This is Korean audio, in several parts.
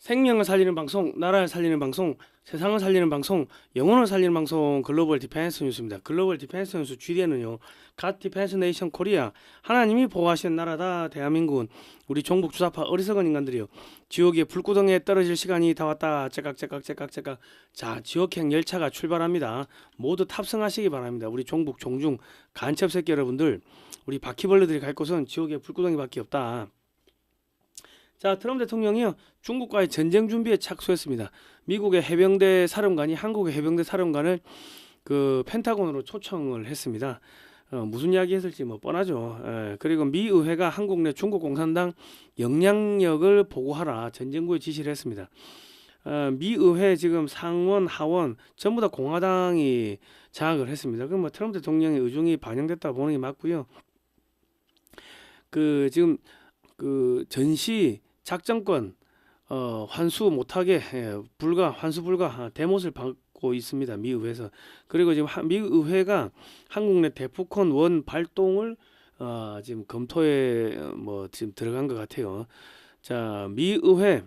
생명을 살리는 방송, 나라를 살리는 방송, 세상을 살리는 방송, 영혼을 살리는 방송 글로벌 디펜스 뉴스입니다. 글로벌 디펜스 뉴스 GDN은요. 갓 디펜스 네이션 코리아 하나님이 보호하시는 나라다 대한민국은 우리 종북 주사파 어리석은 인간들이요. 지옥의 불구덩이에 떨어질 시간이 다 왔다. 째깍째깍째깍째깍. 자, 지옥행 열차가 출발합니다. 모두 탑승하시기 바랍니다. 우리 종북 종중 간첩 새끼 여러분들, 우리 바퀴벌레들이 갈 곳은 지옥의 불구덩이밖에 없다. 자, 트럼프 대통령이요, 중국과의 전쟁 준비에 착수했습니다. 미국의 해병대 사령관이 한국의 해병대 사령관을 그 펜타곤으로 초청을 했습니다. 무슨 이야기 했을지 뭐 뻔하죠. 그리고 미 의회가 한국 내 중국 공산당 영향력을 보고하라 전쟁부에 지시를 했습니다. 미 의회 지금 상원 하원 전부 다 공화당이 장악을 했습니다. 그럼 뭐 트럼프 대통령의 의중이 반영됐다 보는 게 맞고요. 그 지금 그 전시 작전권 환수 못하게 환수 불가 대못을 받고 있습니다. 미 의회에서. 그리고 지금 미 의회가 한국 내 대북권 원 발동을 지금 검토에 뭐 지금 들어간 것 같아요. 자, 미 의회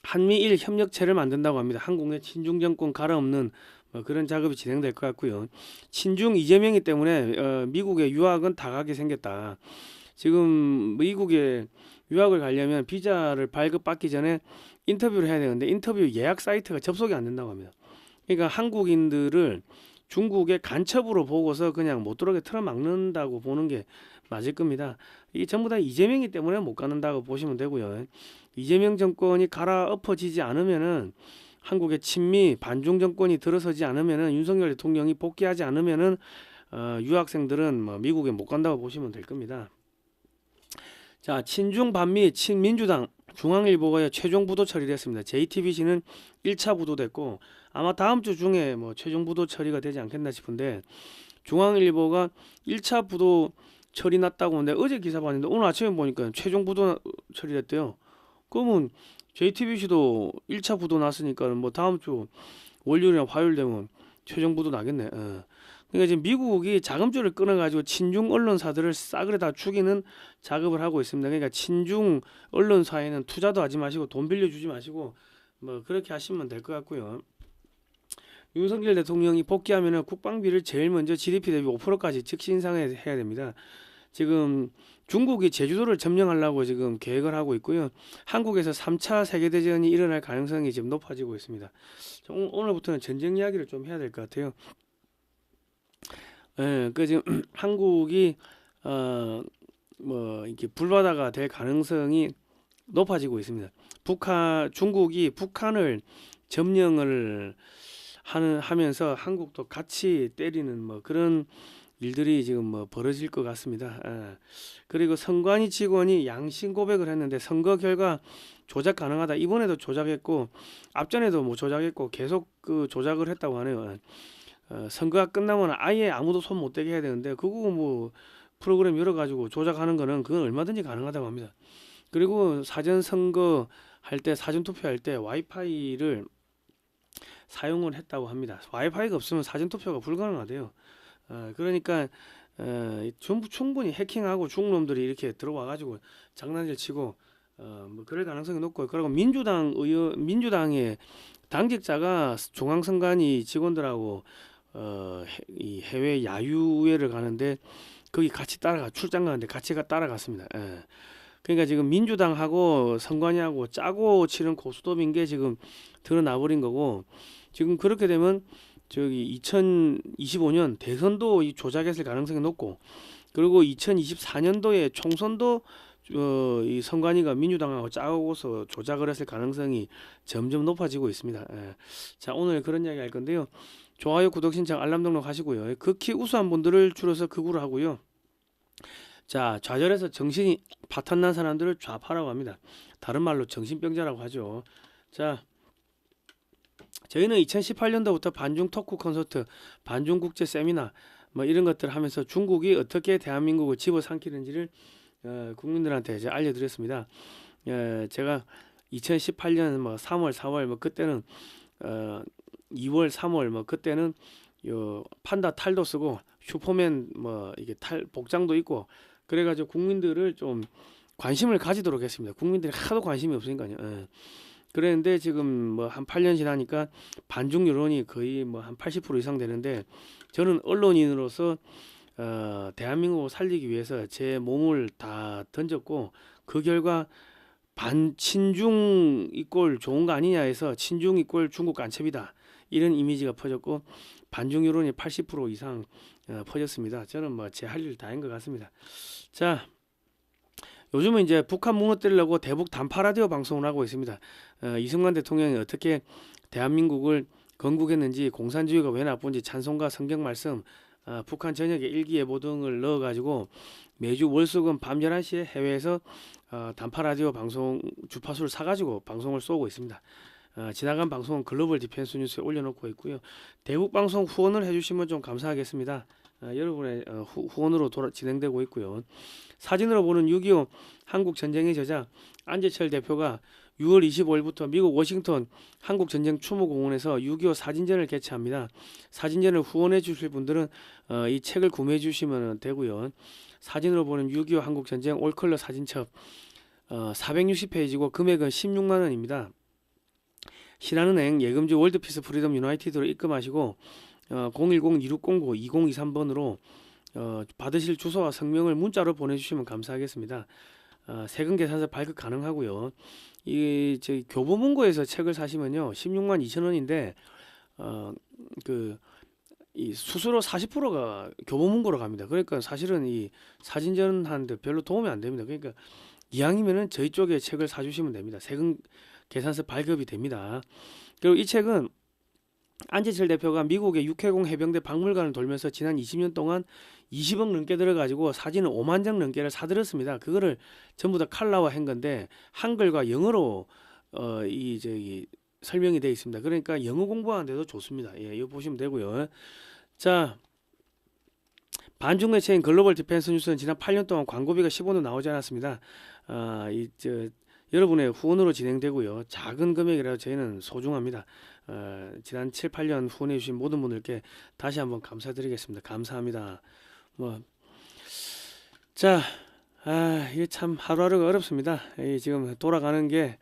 한미일 협력체를 만든다고 합니다. 한국 내 친중 정권 갈아엎는 뭐 그런 작업이 진행될 것 같고요. 친중 이재명이 때문에 미국의 유학은 다 가게 생겼다. 지금 미국에 유학을 가려면 비자를 발급받기 전에 인터뷰를 해야 되는데 인터뷰 예약 사이트가 접속이 안 된다고 합니다. 그러니까 한국인들을 중국의 간첩으로 보고서 그냥 못 들어오게 틀어막는다고 보는 게 맞을 겁니다. 이게 전부 다 이재명이 때문에 못 가는다고 보시면 되고요. 이재명 정권이 갈아엎어지지 않으면은 한국의 친미 반중 정권이 들어서지 않으면은 윤석열 대통령이 복귀하지 않으면은 유학생들은 뭐 미국에 못 간다고 보시면 될 겁니다. 자, 친중 반미 친민주당 중앙일보가 최종 부도 처리됐습니다. JTBC는 1차 부도됐고 아마 다음 주 중에 뭐 최종 부도 처리가 되지 않겠나 싶은데 중앙일보가 1차 부도 처리 났다고 하는데 어제 기사 봤는데 오늘 아침에 보니까 최종 부도 처리됐대요. 그러면 JTBC도 1차 부도 났으니까 뭐 다음 주 월요일이나 화요일 되면 최종 부도 나겠네. 그러니까 지금 미국이 자금줄을 끊어가지고 친중 언론사들을 싸그리 다 죽이는 작업을 하고 있습니다. 그러니까 친중 언론사에는 투자도 하지 마시고 돈 빌려주지 마시고 뭐 그렇게 하시면 될 것 같고요. 윤석열 대통령이 복귀하면은 국방비를 제일 먼저 GDP 대비 5%까지 즉시 인상해야 됩니다. 지금 중국이 제주도를 점령하려고 지금 계획을 하고 있고요. 한국에서 3차 세계대전이 일어날 가능성이 지금 높아지고 있습니다. 오늘부터는 전쟁 이야기를 좀 해야 될 것 같아요. 그 지금 한국이 뭐 이렇게 불바다가 될 가능성이 높아지고 있습니다. 중국이 북한을 점령을 하면서 한국도 같이 때리는 뭐 그런 일들이 지금 뭐 벌어질 것 같습니다. 그리고 선관위 직원이 양심 고백을 했는데 선거 결과 조작 가능하다. 이번에도 조작했고 앞전에도 뭐 조작했고 계속 그 조작을 했다고 하네요. 선거가 끝나면 아예 아무도 손 못 대게 해야 되는데 그거 뭐 프로그램 열어가지고 조작하는 거는 그건 얼마든지 가능하다고 합니다. 그리고 사전 선거 할 때 사전 투표할 때 와이파이를 사용을 했다고 합니다. 와이파이가 없으면 사전 투표가 불가능하대요. 그러니까 충분히 해킹하고 중놈들이 이렇게 들어와가지고 장난질 치고 뭐 그럴 가능성이 높고 그리고 민주당의 당직자가 중앙선관위 직원들하고 이 해외 야유회를 가는데 거기 같이 출장 가는데 같이 따라갔습니다. 그러니까 지금 민주당하고 선관위하고 짜고 치는 고스톱인 게 지금 드러나 버린 거고 지금 그렇게 되면 저기 2025년 대선도 이 조작했을 가능성이 높고 그리고 2024년도에 총선도 이 선관위가 민주당하고 짜고서 조작을 했을 가능성이 점점 높아지고 있습니다. 자, 오늘 그런 이야기 할 건데요. 좋아요, 구독, 신청, 알람 등록 하시고요. 극히 우수한 분들을 줄여서 극우로 하고요. 자, 좌절해서 정신이 파탄난 사람들을 좌파라고 합니다. 다른 말로 정신병자라고 하죠. 자, 저희는 2018년도부터 반중 토크 콘서트, 반중 국제 세미나 뭐 이런 것들 하면서 중국이 어떻게 대한민국을 집어삼키는지를 국민들한테 이제 알려드렸습니다. 제가 2018년 뭐 3월, 4월 뭐 그때는 2월, 3월 뭐 그때는 요 판다 탈도 쓰고 슈퍼맨 뭐 이게 탈 복장도 있고 그래가지고 국민들을 좀 관심을 가지도록 했습니다. 국민들이 하도 관심이 없으니까요. 예. 그랬는데 지금 뭐 한 8년 지나니까 반중 여론이 거의 뭐 한 80% 이상 되는데, 저는 언론인으로서 대한민국을 살리기 위해서 제 몸을 다 던졌고, 그 결과 친중 이꼴 좋은 거 아니냐 해서 친중 이꼴 중국 간첩이다, 이런 이미지가 퍼졌고 반중 여론이 80% 이상 퍼졌습니다. 저는 뭐 제 할 일 다 한 것 같습니다. 자, 요즘은 이제 북한 무너뜨리려고 대북 단파 라디오 방송을 하고 있습니다. 이승만 대통령이 어떻게 대한민국을 건국했는지, 공산주의가 왜 나쁜지 찬송가, 성경 말씀, 북한 전역에 일기예보 등을 넣어가지고 매주 월수금 밤 11시에 해외에서 단파 라디오 방송 주파수를 사가지고 방송을 쏘고 있습니다. 지나간 방송은 글로벌 디펜스 뉴스에 올려놓고 있고요. 대북 방송 후원을 해주시면 좀 감사하겠습니다. 여러분의 후원으로 진행되고 있고요. 사진으로 보는 6.25 한국 전쟁의 저자 안재철 대표가 6월 25일부터 미국 워싱턴 한국전쟁 추모공원에서 6.25 사진전을 개최합니다. 사진전을 후원해 주실 분들은 이 책을 구매해 주시면 되고요. 사진으로 보는 6.25 한국전쟁 올컬러 사진첩 460페이지고 금액은 16만 원입니다. 신한은행 예금지 월드피스 프리덤 유나이티드로 입금하시고 010-2609-2023번으로 받으실 주소와 성명을 문자로 보내주시면 감사하겠습니다. 세금 계산서 발급 가능하고요. 저희 교보문고에서 책을 사시면요 16만 2천 원인데 이 수수료 40%가 교보문고로 갑니다. 그러니까 사실은 이 사진전 하는데 별로 도움이 안 됩니다. 그러니까 이왕이면은 저희 쪽에 책을 사주시면 됩니다. 세금 계산서 발급이 됩니다. 그리고 이 책은 안재철 대표가 미국의 육해공 해병대 박물관을 돌면서 지난 20년 동안 20억 넘게 들어가지고 사진을 5만 장 넘게를 사들였습니다. 그거를 전부 다 칼라화한 건데 한글과 영어로 설명이 되어 있습니다. 그러니까 영어 공부하는데도 좋습니다. 예, 이거 보시면 되고요. 자, 반중 매체인 글로벌 디펜스 뉴스는 지난 8년 동안 광고비가 10원도 나오지 않았습니다. 여러분의 후원으로 진행되고요. 작은 금액이라도 저희는 소중합니다. 지난 7, 8년 후원해 주신 모든 분들께 다시 한번 감사드리겠습니다. 감사합니다. 이게 참 하루하루가 어렵습니다. 지금 돌아가는 게,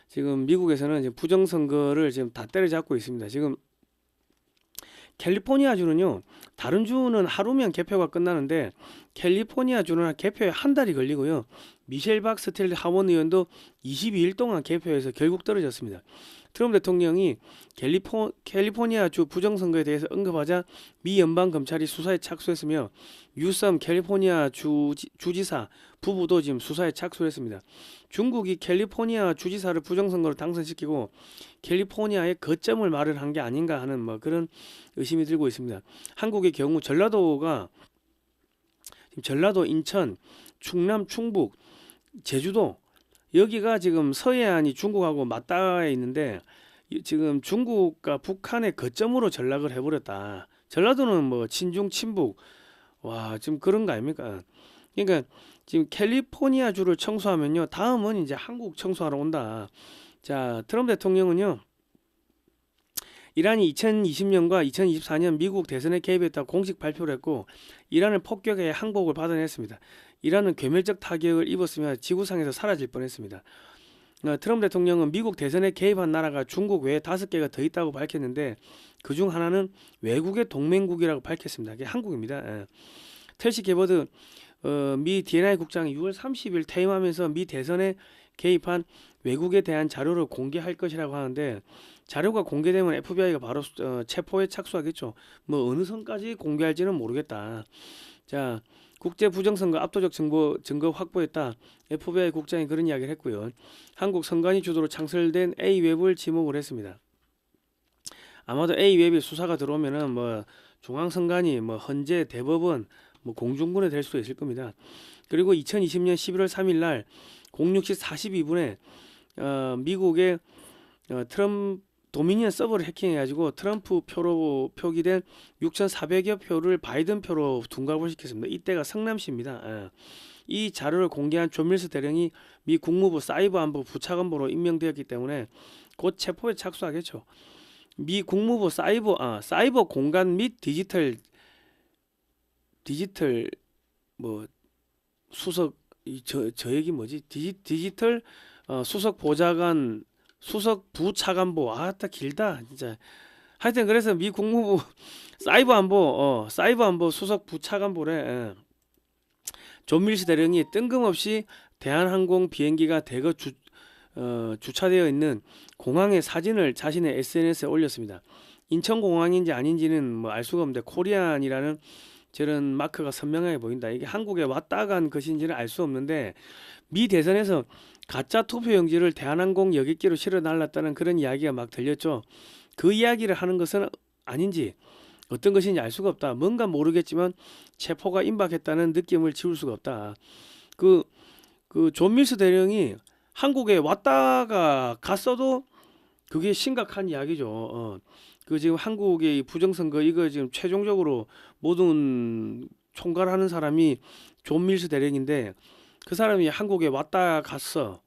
지금 미국에서는 지금 부정선거를 지금 다 때려잡고 있습니다. 지금 캘리포니아주는요, 다른 주는 하루면 개표가 끝나는데 캘리포니아주는 개표에 한 달이 걸리고요. 미셸 박스텔 하원 의원도 22일 동안 개표해서 결국 떨어졌습니다. 트럼프 대통령이 캘리포니아주 부정선거에 대해서 언급하자 미 연방검찰이 수사에 착수했으며 유섬 캘리포니아 주지사 부부도 지금 수사에 착수했습니다. 중국이 캘리포니아 주지사를 부정선거로 당선시키고 캘리포니아의 거점을 말을 한 게 아닌가 하는 그런 의심이 들고 있습니다. 한국의 경우 전라도, 인천, 충남, 충북, 제주도, 여기가 지금 서해안이 중국하고 맞닿아 있는데 지금 중국과 북한의 거점으로 전락을 해버렸다. 전라도는 친중 친북, 지금 그런 거 아닙니까? 그러니까 지금 캘리포니아주를 청소하면요, 다음은 이제 한국 청소하러 온다. 자, 트럼프 대통령은요, 이란이 2020년과 2024년 미국 대선에 개입했다고 공식 발표를 했고, 이란을 폭격해 항복을 받아냈습니다. 이란은 괴멸적 타격을 입었으며 지구상에서 사라질 뻔했습니다. 트럼프 대통령은 미국 대선에 개입한 나라가 중국 외에 5개가 더 있다고 밝혔는데, 그중 하나는 외국의 동맹국이라고 밝혔습니다. 그게 한국입니다. 텔시 게버드 미 D&I 국장이 6월 30일 퇴임하면서 미 대선에 개입한 외국에 대한 자료를 공개할 것이라고 하는데, 자료가 공개되면 FBI가 바로 체포에 착수하겠죠. 어느 선까지 공개할지는 모르겠다. 자, 국제 부정선거 압도적 증거 확보했다. FBI 국장이 그런 이야기를 했고요. 한국 선관위 주도로 창설된 A웹을 지목을 했습니다. 아마도 A웹이 수사가 들어오면은 중앙선관위, 헌재, 대법원, 공중분해 될 수도 있을 겁니다. 그리고 2020년 11월 3일 날 06시 42분에 미국의 트럼프 도미니언 서버를 해킹해가지고 트럼프 표로 표기된 6,400여 표를 바이든 표로 둔갑을 시켰습니다. 이때가 성남시입니다. 이 자료를 공개한 존 밀스 대령이 미 국무부 사이버안보 부차관보로 임명되었기 때문에 곧 체포에 착수하겠죠. 미 국무부 사이버 공간 및 디지털 수석 저 얘기 뭐지? 디지털 수석 보좌관 수석 부차관보 아따 길다 진짜. 하여튼 그래서 미 국무부 사이버 안보 수석 부차관보래. 예. 존 밀스 대령이 뜬금없이 대한항공 비행기가 대거 주차되어 있는 공항의 사진을 자신의 SNS에 올렸습니다. 인천공항인지 아닌지는 뭐 알 수가 없는데 코리안이라는 저런 마크가 선명하게 보인다. 이게 한국에 왔다 간 것인지는 알 수 없는데 미 대선에서 가짜 투표용지를 대한항공 여객기로 실어 날랐다는 그런 이야기가 막 들렸죠. 그 이야기를 하는 것은 아닌지 어떤 것인지 알 수가 없다. 뭔가 모르겠지만 체포가 임박했다는 느낌을 지울 수가 없다. 그 존 밀스 대령이 한국에 왔다가 갔어도 그게 심각한 이야기죠. 그 지금 한국의 이 부정선거 이거 지금 최종적으로 모든 총괄하는 사람이 존 밀스 대령인데 그 사람이 한국에 왔다 갔어.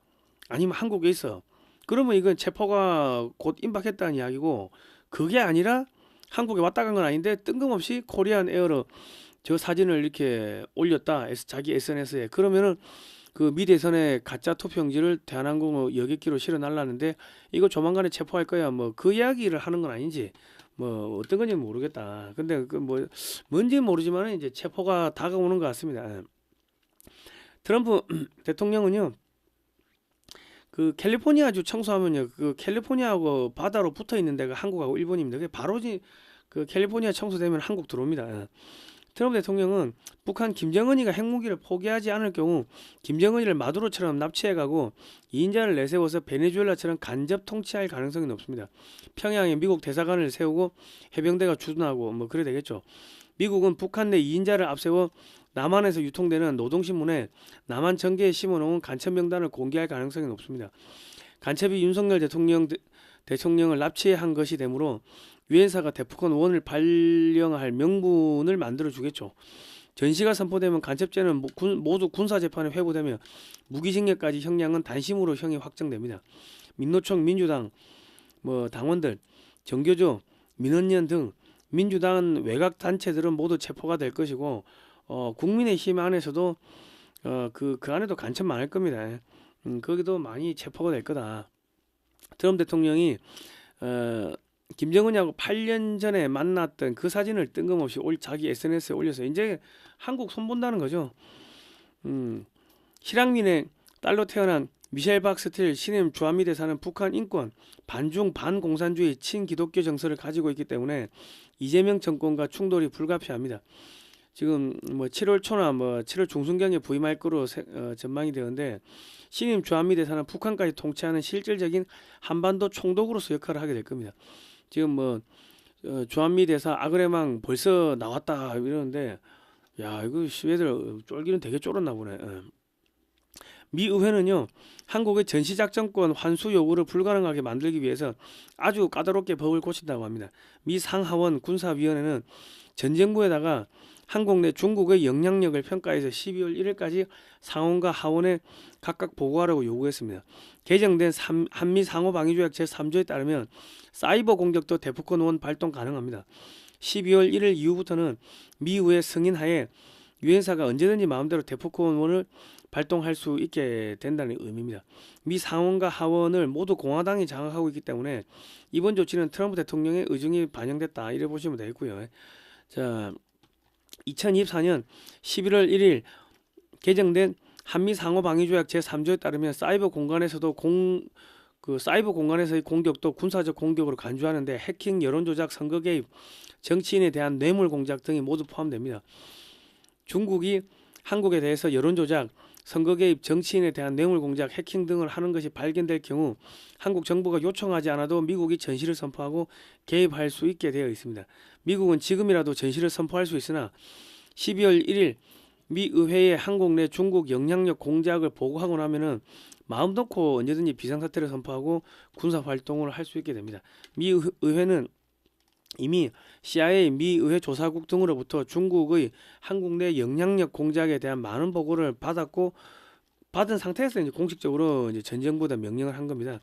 아니면 한국에 있어. 그러면 이건 체포가 곧 임박했다는 이야기고 그게 아니라 한국에 왔다 간 건 아닌데 뜬금없이 코리안 에어로 저 사진을 이렇게 올렸다. 자기 SNS에. 그러면은 그 미 대선에 가짜 투표용지를 대한항공 여객기로 실어 날랐는데 이거 조만간에 체포할 거야. 뭐 그 이야기를 하는 건 아닌지 뭐 어떤 건지 모르겠다. 근데 그 뭐 뭔지는 모르지만 이제 체포가 다가오는 것 같습니다. 트럼프 대통령은요. 그 캘리포니아주 청소하면요. 그 캘리포니아하고 바다로 붙어 있는 데가 한국하고 일본입니다. 그게 바로 그 캘리포니아 청소되면 한국 들어옵니다. 트럼프 대통령은 북한 김정은이가 핵무기를 포기하지 않을 경우 김정은이를 마두로처럼 납치해가고 2인자를 내세워서 베네수엘라처럼 간접 통치할 가능성이 높습니다. 평양에 미국 대사관을 세우고 해병대가 주둔하고 뭐 그래 되겠죠. 미국은 북한 내 2인자를 앞세워 남한에서 유통되는 노동신문에 남한 전개에 심어놓은 간첩 명단을 공개할 가능성이 높습니다. 간첩이 윤석열 대통령을 납치한 것이 되므로 유엔사가 대북한 원을 발령할 명분을 만들어 주겠죠. 전시가 선포되면 간첩죄는 모두 군사재판에 회부되며 무기징역까지 형량은 단심으로 형이 확정됩니다. 민노총, 민주당, 뭐 당원들, 정교조, 민원연 등 민주당 외곽 단체들은 모두 체포가 될 것이고 국민의힘 안에서도 그 안에도 간첩 많을 겁니다. 거기도 많이 체포가 될 거다. 트럼프 대통령이 김정은하고 8년 전에 만났던 그 사진을 뜬금없이 자기 SNS에 올려서 이제 한국 손본다는 거죠. 실향민의 딸로 태어난 미셸 박스틸 신임 주한미 대사는 북한 인권, 반중 반공산주의 친기독교 정서를 가지고 있기 때문에 이재명 정권과 충돌이 불가피합니다. 지금 뭐 7월 초나 뭐 7월 중순경에 부임할 거로 전망이 되는데 신임 주한미 대사는 북한까지 통치하는 실질적인 한반도 총독으로서 역할을 하게 될 겁니다. 지금 뭐 주한미 대사 아그레망 벌써 나왔다 이러는데 야 이거 얘들 쫄기는 되게 쫄았나 보네. 미 의회는요 한국의 전시작전권 환수 요구를 불가능하게 만들기 위해서 아주 까다롭게 법을 고친다고 합니다. 미 상하원 군사위원회는 전 정부에다가 한국 내 중국의 영향력을 평가해서 12월 1일까지 상원과 하원에 각각 보고하라고 요구했습니다. 개정된 한미 상호방위조약 제3조에 따르면 사이버 공격도 대북권 원 발동 가능합니다. 12월 1일 이후부터는 미 의회 승인하에 유엔사가 언제든지 마음대로 대북권 원을 발동할 수 있게 된다는 의미입니다. 미 상원과 하원을 모두 공화당이 장악하고 있기 때문에 이번 조치는 트럼프 대통령의 의중이 반영됐다 이래 보시면 되겠고요. 자, 2024년 11월 1일 개정된 한미 상호방위조약 제3조에 따르면 사이버 공간에서의 공격도 군사적 공격으로 간주하는데 해킹, 여론조작, 선거 개입, 정치인에 대한 뇌물 공작 등이 모두 포함됩니다. 중국이 한국에 대해서 여론조작, 선거 개입, 정치인에 대한 뇌물 공작, 해킹 등을 하는 것이 발견될 경우 한국 정부가 요청하지 않아도 미국이 전시를 선포하고 개입할 수 있게 되어 있습니다. 미국은 지금이라도 전시를 선포할 수 있으나 12월 1일 미 의회에 한국 내 중국 영향력 공작을 보고하고 나면은 마음 놓고 언제든지 비상사태를 선포하고 군사 활동을 할 수 있게 됩니다. 미 의회는 이미 CIA, 미 의회 조사국 등으로부터 중국의 한국 내 영향력 공작에 대한 많은 보고를 받은 상태에서 이제 공식적으로 이제 전 정부에 명령을 한 겁니다.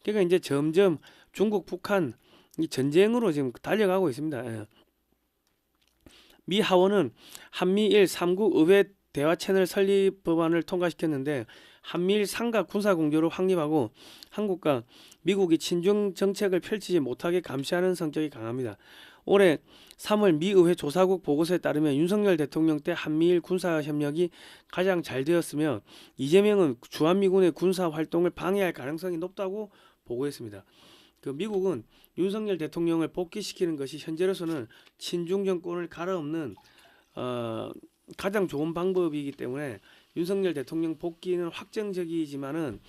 그러니까 이제 점점 중국, 북한 이 전쟁으로 지금 달려가고 있습니다. 미 하원은 한미일 3국 의회 대화 채널 설립 법안을 통과시켰는데 한미일 삼각 군사 공조를 확립하고 한국과 미국이 친중 정책을 펼치지 못하게 감시하는 성격이 강합니다. 올해 3월 미 의회 조사국 보고서에 따르면 윤석열 대통령 때 한미일 군사 협력이 가장 잘 되었으며 이재명은 주한미군의 군사 활동을 방해할 가능성이 높다고 보고했습니다. 그 미국은 윤석열 대통령을 복귀시키는 것이 현재로서는 친중 정권을 갈아엎는 가장 좋은 방법이기 때문에 윤석열 대통령 복귀는 확정적이지만은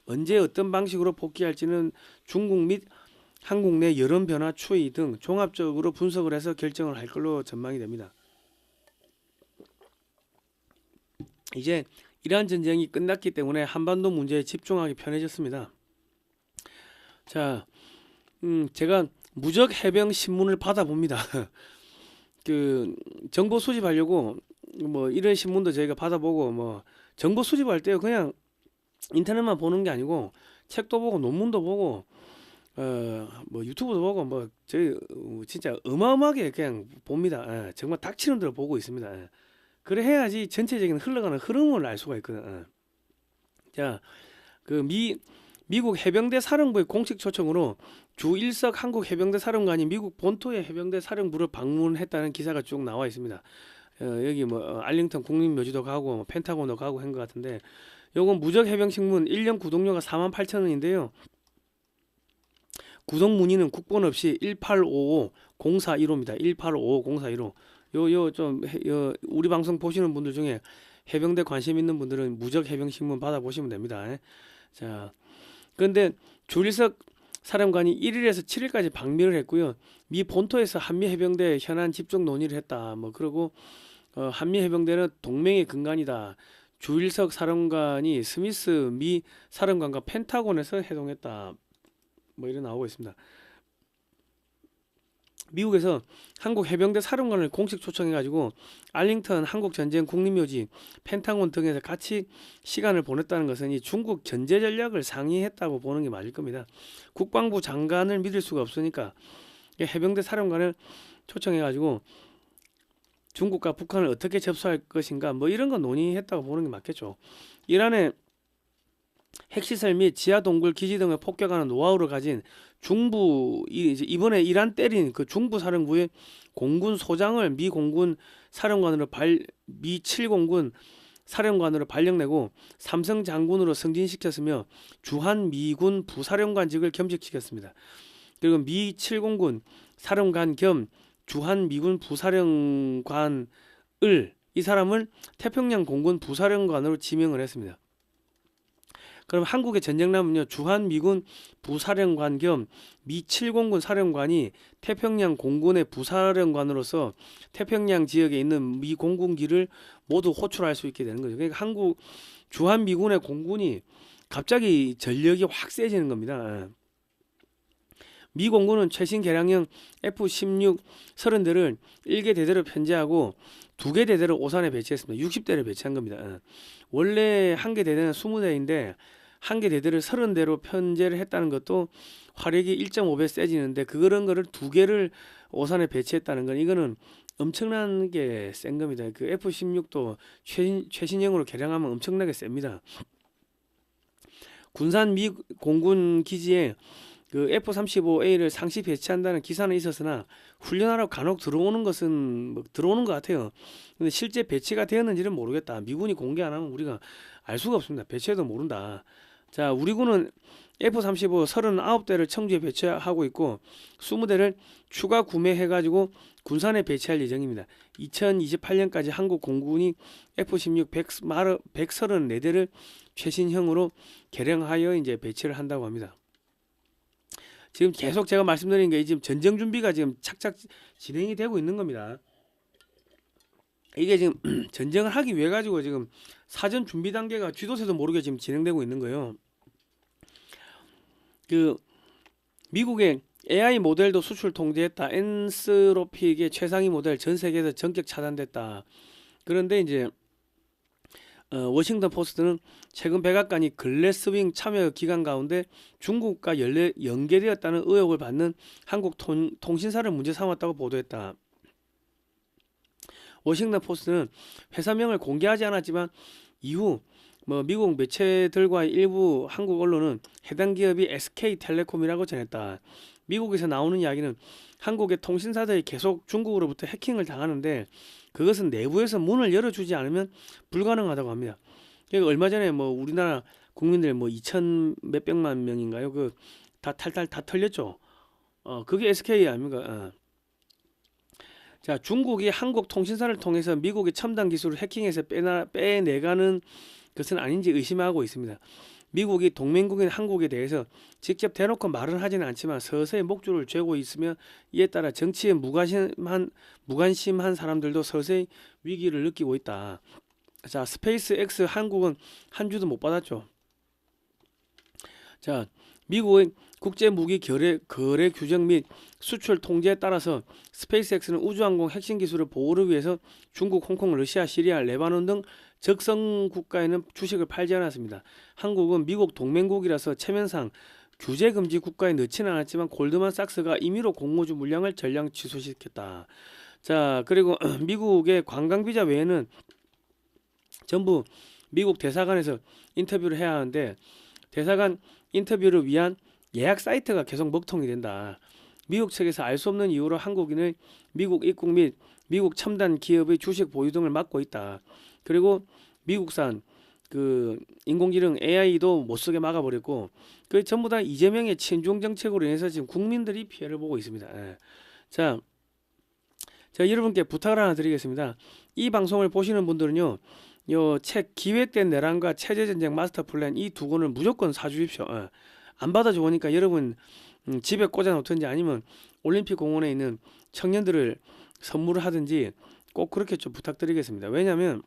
언제 어떤 방식으로 복귀할지는 중국 및 한국 내 여론 변화 추이 등 종합적으로 분석을 해서 결정을 할 걸로 전망이 됩니다. 이제 이란 전쟁이 끝났기 때문에 한반도 문제에 집중하기 편해졌습니다. 자, 제가 무적 해병 신문을 받아봅니다. 그 정보 수집하려고 뭐 이런 신문도 저희가 받아보고 뭐 정보 수집할 때요 그냥 인터넷만 보는 게 아니고 책도 보고 논문도 보고 뭐 유튜브도 보고 뭐 저희 진짜 어마어마하게 그냥 봅니다. 정말 닥치는 대로 보고 있습니다. 그래 해야지 전체적인 흘러가는 흐름을 알 수가 있거든. 자, 그 미국 해병대 사령부의 공식 초청으로 주일석 한국 해병대 사령관이 미국 본토의 해병대 사령부를 방문했다는 기사가 쭉 나와 있습니다. 여기 뭐 알링턴 국립묘지도 가고 뭐 펜타곤도 가고 한 것 같은데 요건 무적 해병 신문 1년 구독료가 48,000원인데요. 구독 문의는 국번 없이 1855-0415입니다. 1855-0415. 요 좀 우리 방송 보시는 분들 중에 해병대 관심 있는 분들은 무적 해병 신문 받아보시면 됩니다. 자, 그런데 주일석 사령관이 1일에서 7일까지 방미를 했고요. 미 본토에서 한미 해병대 현안 집중 논의를 했다. 뭐 그러고 한미 해병대는 동맹의 근간이다. 주일석 사령관이 스미스 미 사령관과 펜타곤에서 회동했다. 뭐 이런 나오고 있습니다. 미국에서 한국 해병대 사령관을 공식 초청해가지고 알링턴 한국전쟁 국립묘지 펜타곤 등에서 같이 시간을 보냈다는 것은 이 중국 전제 전략을 상의했다고 보는 게 맞을 겁니다. 국방부 장관을 믿을 수가 없으니까 해병대 사령관을 초청해가지고 중국과 북한을 어떻게 접수할 것인가 뭐 이런 거 논의했다고 보는 게 맞겠죠. 이란의 핵시설 및 지하 동굴 기지 등을 폭격하는 노하우를 가진 중부 이번에 이란 때린 그 중부 사령부의 공군 소장을 미 공군 사령관으로 미 7공군 사령관으로 발령내고 삼성 장군으로 승진시켰으며 주한 미군 부사령관직을 겸직시켰습니다. 그리고 미 7공군 사령관 겸 주한 미군 부사령관을 이 사람을 태평양 공군 부사령관으로 지명을 했습니다. 그럼 한국의 전쟁남은요 주한 미군 부사령관 겸 미 7공군 사령관이 태평양 공군의 부사령관으로서 태평양 지역에 있는 미 공군기를 모두 호출할 수 있게 되는 거죠. 그러니까 한국 주한 미군의 공군이 갑자기 전력이 확 세지는 겁니다. 미 공군은 최신 개량형 F-16 30대를 1개 대대로 편제하고 2개 대대를 오산에 배치했습니다. 60대를 배치한 겁니다. 원래 1개 대대는 20대인데 1개 대대를 30대로 편제를 했다는 것도 화력이 1.5배 세지는데 그런 거를 2개를 오산에 배치했다는 건 이거는 엄청난 게 센 겁니다. 그 F-16도 최신형으로 개량하면 엄청나게 셉니다. 군산 미 공군 기지에 그 F-35A를 상시 배치한다는 기사는 있었으나 훈련하러 간혹 들어오는 것은 뭐 들어오는 것 같아요. 근데 실제 배치가 되었는지는 모르겠다. 미군이 공개 안 하면 우리가 알 수가 없습니다. 배치해도 모른다. 자, 우리 군은 F-35 39대를 청주에 배치하고 있고 20대를 추가 구매해가지고 군산에 배치할 예정입니다. 2028년까지 한국 공군이 F-16 134대를 최신형으로 개량하여 이제 배치를 한다고 합니다. 지금 계속 제가 말씀드린 게 지금 전쟁 준비가 지금 착착 진행이 되고 있는 겁니다. 이게 지금 전쟁을 하기 위해 가지고 지금 사전 준비 단계가 쥐도 새도 모르게 지금 진행되고 있는 거예요. 그 미국의 AI 모델도 수출 통제했다. 엔스로픽의 최상위 모델 전 세계에서 전격 차단됐다. 그런데 이제 워싱턴 포스트는 최근 백악관이 글래스윙 참여 기간 가운데 중국과 연계되었다는 의혹을 받는 한국 통신사를 문제 삼았다고 보도했다. 워싱턴 포스트는 회사명을 공개하지 않았지만 이후 뭐 미국 매체들과 일부 한국 언론은 해당 기업이 SK텔레콤이라고 전했다. 미국에서 나오는 이야기는 한국의 통신사들이 계속 중국으로부터 해킹을 당하는데 그것은 내부에서 문을 열어주지 않으면 불가능하다고 합니다. 그러니까 얼마 전에 뭐 우리나라 국민들 뭐 2천 몇백만 명인가요? 그 다 탈탈 다 털렸죠. 그게 SK 아닙니까? 자, 중국이 한국 통신사를 통해서 미국의 첨단 기술을 해킹해서 빼내가는 것은 아닌지 의심하고 있습니다. 미국이 동맹국인 한국에 대해서 직접 대놓고 말은 하지는 않지만 서서히 목줄을 죄고 있으며 이에 따라 정치에 무관심한 사람들도 서서히 위기를 느끼고 있다. 자, 스페이스X 한국은 한 주도 못 받았죠. 자, 미국의 국제무기거래 규정 및 수출 통제에 따라서 스페이스X는 우주항공 핵심 기술을 보호를 위해서 중국, 홍콩, 러시아, 시리아, 레바논 등 적성 국가에는 주식을 팔지 않았습니다. 한국은 미국 동맹국이라서 체면상 규제 금지 국가에 넣지는 않았지만 골드만삭스가 임의로 공모주 물량을 전량 취소시켰다. 자, 그리고 미국의 관광비자 외에는 전부 미국 대사관에서 인터뷰를 해야 하는데 대사관 인터뷰를 위한 예약 사이트가 계속 먹통이 된다. 미국 측에서 알 수 없는 이유로 한국인을 미국 입국 및 미국 첨단 기업의 주식 보유 등을 막고 있다. 그리고 미국산 그 인공지능 AI도 못 쓰게 막아버렸고 그 전부 다 이재명의 친중 정책으로 인해서 지금 국민들이 피해를 보고 있습니다. 예. 자, 제가 여러분께 부탁을 하나 드리겠습니다. 이 방송을 보시는 분들은요, 요 책 기획된 내란과 체제전쟁 마스터 플랜 이 두 권을 무조건 사주십시오. 예. 안 받아 좋으니까 여러분 집에 꽂아 놓든지 아니면 올림픽 공원에 있는 청년들을 선물을 하든지 꼭 그렇게 좀 부탁드리겠습니다. 왜냐하면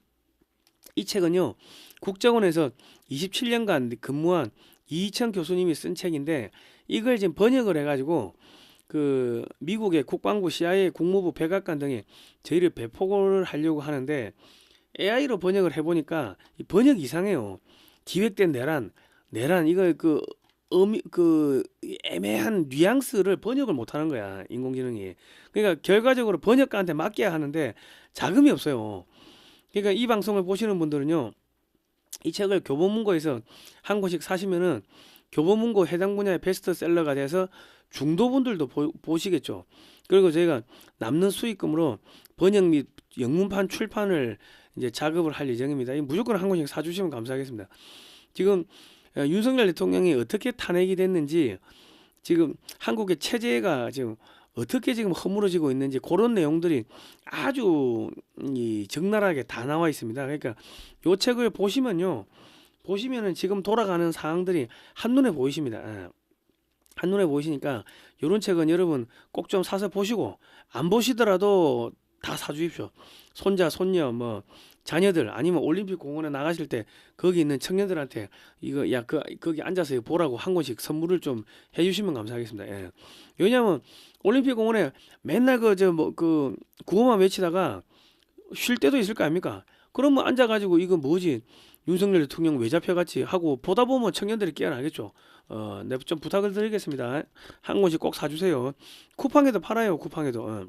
이 책은요 국정원에서 27년간 근무한 이희천 교수님이 쓴 책인데 이걸 지금 번역을 해가지고 그 미국의 국방부, CIA, 국무부, 백악관 등에 저희를 배포를 하려고 하는데 AI로 번역을 해보니까 이 번역 이상해요. 기획된 내란 이걸 그 애매한 뉘앙스를 번역을 못하는 거야 인공지능이. 그러니까 결과적으로 번역가한테 맡겨야 하는데 자금이 없어요. 그러니까 이 방송을 보시는 분들은요 이 책을 교보문고에서 한 권씩 사시면은 교보문고 해당 분야의 베스트셀러가 돼서 중도분들도 보시겠죠. 그리고 저희가 남는 수익금으로 번역 및 영문판 출판을 이제 작업을 할 예정입니다. 무조건 한 권씩 사주시면 감사하겠습니다. 지금 윤석열 대통령이 어떻게 탄핵이 됐는지 지금 한국의 체제가 지금 어떻게 지금 허물어지고 있는지 그런 내용들이 아주 적나라하게 다 나와 있습니다. 그러니까 이 책을 보시면은 지금 돌아가는 상황들이 한눈에 보이십니다. 한눈에 보이시니까 이런 책은 여러분 꼭 좀 사서 보시고 안 보시더라도 다 사주십시오. 손자, 손녀, 뭐 자녀들 아니면 올림픽 공원에 나가실 때 거기 있는 청년들한테 이거 거기 앉아서 보라고 한 권씩 선물을 좀 해주시면 감사하겠습니다. 예. 왜냐하면 올림픽 공원에 맨날 그 구호만 외치다가 쉴 때도 있을 거 아닙니까? 그러면 앉아가지고 이거 뭐지? 윤석열 대통령 왜 잡혀갔지? 하고 보다 보면 청년들이 깨어나겠죠. 내가 좀 부탁을 드리겠습니다. 한 권씩 꼭 사주세요. 쿠팡에도 팔아요. 쿠팡에도.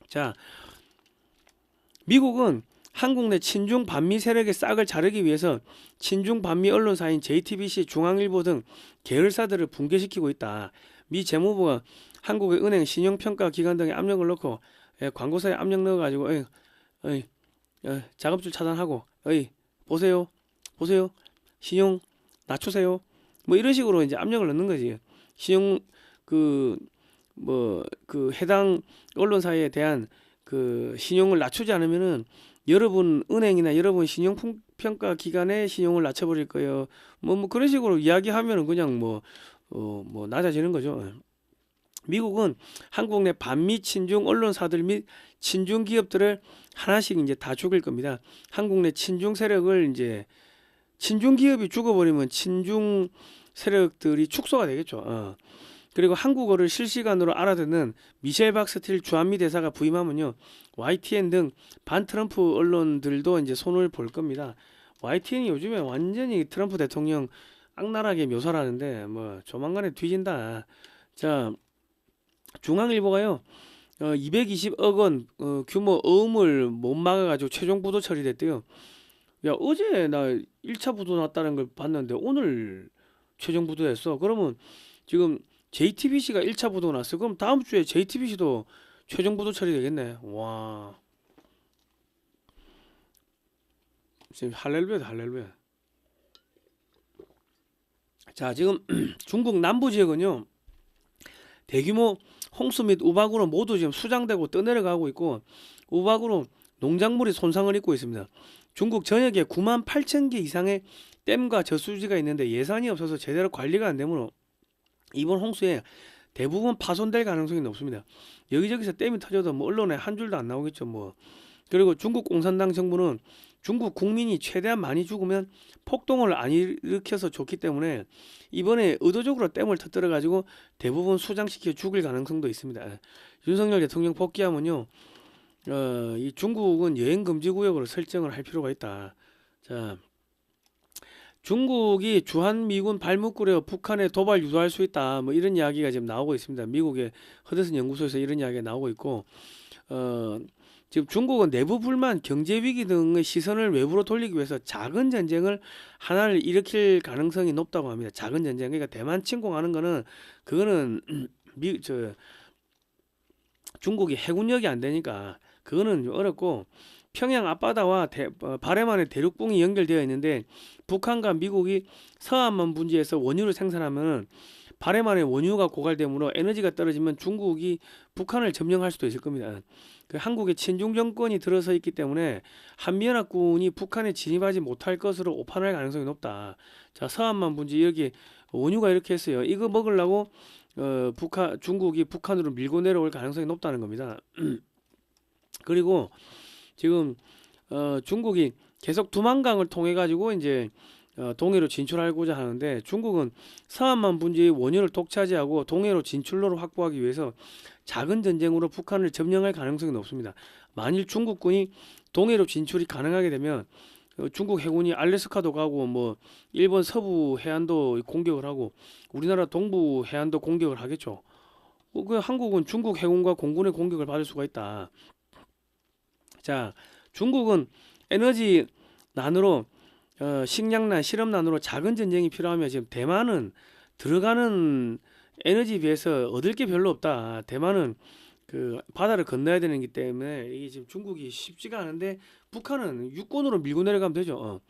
자, 미국은 한국 내 친중 반미 세력의 싹을 자르기 위해서 친중 반미 언론사인 JTBC, 중앙일보 등 계열사들을 붕괴시키고 있다. 미 재무부가 한국의 은행, 신용평가 기관 등에 압력을 넣고 광고사에 압력 넣어가지고 자금줄 차단하고 보세요 신용 낮추세요 뭐 이런 식으로 이제 압력을 넣는 거지. 신용 해당 언론사에 대한 그 신용을 낮추지 않으면은 여러분 은행이나 여러분 신용평가 기관의 신용을 낮춰버릴 거예요. 뭐 그런 식으로 이야기하면은 그냥 낮아지는 거죠. 미국은 한국 내 반미 친중 언론사들 및 친중 기업들을 하나씩 이제 다 죽일 겁니다. 한국 내 친중 세력을 이제 친중 기업이 죽어버리면 친중 세력들이 축소가 되겠죠. 그리고 한국어를 실시간으로 알아듣는 미셸 박스틸 주한미 대사가 부임하면요 YTN 등 반트럼프 언론들도 이제 손을 볼 겁니다. YTN이 요즘에 완전히 트럼프 대통령 악랄하게 묘사를 하는데 조만간에 뒤진다. 자, 중앙일보가요 220억 원 규모 어음을 못 막아가지고 최종 부도 처리됐대요. 야, 어제 나 1차 부도 났다는 걸 봤는데 오늘 최종 부도했어. 그러면 지금 JTBC가 1차 부도 났어. 그럼 다음 주에 JTBC도 최종 부도 처리되겠네. 와, 지금 할렐루야다, 할렐루야. 자, 지금 중국 남부 지역은요, 대규모 홍수 및 우박으로 모두 지금 수장되고 떠내려가고 있고, 우박으로 농작물이 손상을 입고 있습니다. 중국 전역에 9만 8천 개 이상의 댐과 저수지가 있는데 예산이 없어서 제대로 관리가 안 되므로 이번 홍수에 대부분 파손될 가능성이 높습니다. 여기저기서 댐이 터져도 뭐 언론에 한 줄도 안 나오겠죠. 뭐 그리고 중국 공산당 정부는 중국 국민이 최대한 많이 죽으면 폭동을 안 일으켜서 좋기 때문에 이번에 의도적으로 댐을 터뜨려 가지고 대부분 수장시켜 죽일 가능성도 있습니다. 윤석열 대통령 복귀하면요, 이 중국은 여행 금지 구역으로 설정을 할 필요가 있다. 자, 중국이 주한미군 발목구려 북한에 도발 유도할 수 있다. 뭐 이런 이야기가 지금 나오고 있습니다. 미국의 허드슨 연구소에서 이런 이야기가 나오고 있고, 지금 중국은 내부 불만, 경제 위기 등의 시선을 외부로 돌리기 위해서 작은 전쟁을 하나를 일으킬 가능성이 높다고 합니다. 작은 전쟁, 그러니까 대만 침공하는 거는 그거는 중국이 해군력이 안 되니까 그거는 좀 어렵고, 평양 앞바다와 바레만의 대륙봉이 연결되어 있는데 북한과 미국이 서한만 분지에서 원유를 생산하면 바레만의 원유가 고갈되므로 에너지가 떨어지면 중국이 북한을 점령할 수도 있을 겁니다. 그 한국의 친중 정권이 들어서 있기 때문에 한미연합군이 북한에 진입하지 못할 것으로 오판할 가능성이 높다. 자, 서한만 분지 여기 원유가 이렇게 했어요. 이거 먹으려고 중국이 북한으로 밀고 내려올 가능성이 높다는 겁니다. 그리고 지금 중국이 계속 두만강을 통해 가지고 이제 동해로 진출하고자 하는데, 중국은 서한만 분지의 원유를 독차지하고 동해로 진출로를 확보하기 위해서 작은 전쟁으로 북한을 점령할 가능성이 높습니다. 만일 중국군이 동해로 진출이 가능하게 되면 중국 해군이 알래스카도 가고 뭐 일본 서부 해안도 공격을 하고 우리나라 동부 해안도 공격을 하겠죠. 그 한국은 중국 해군과 공군의 공격을 받을 수가 있다. 자, 중국은 에너지 난으로 식량난, 실업난으로 작은 전쟁이 필요하며 지금 대만은 들어가는 에너지에 비해서 얻을 게 별로 없다. 대만은 그 바다를 건너야 되는 기 때문에 이게 지금 중국이 쉽지가 않은데 북한은 육군으로 밀고 내려가면 되죠.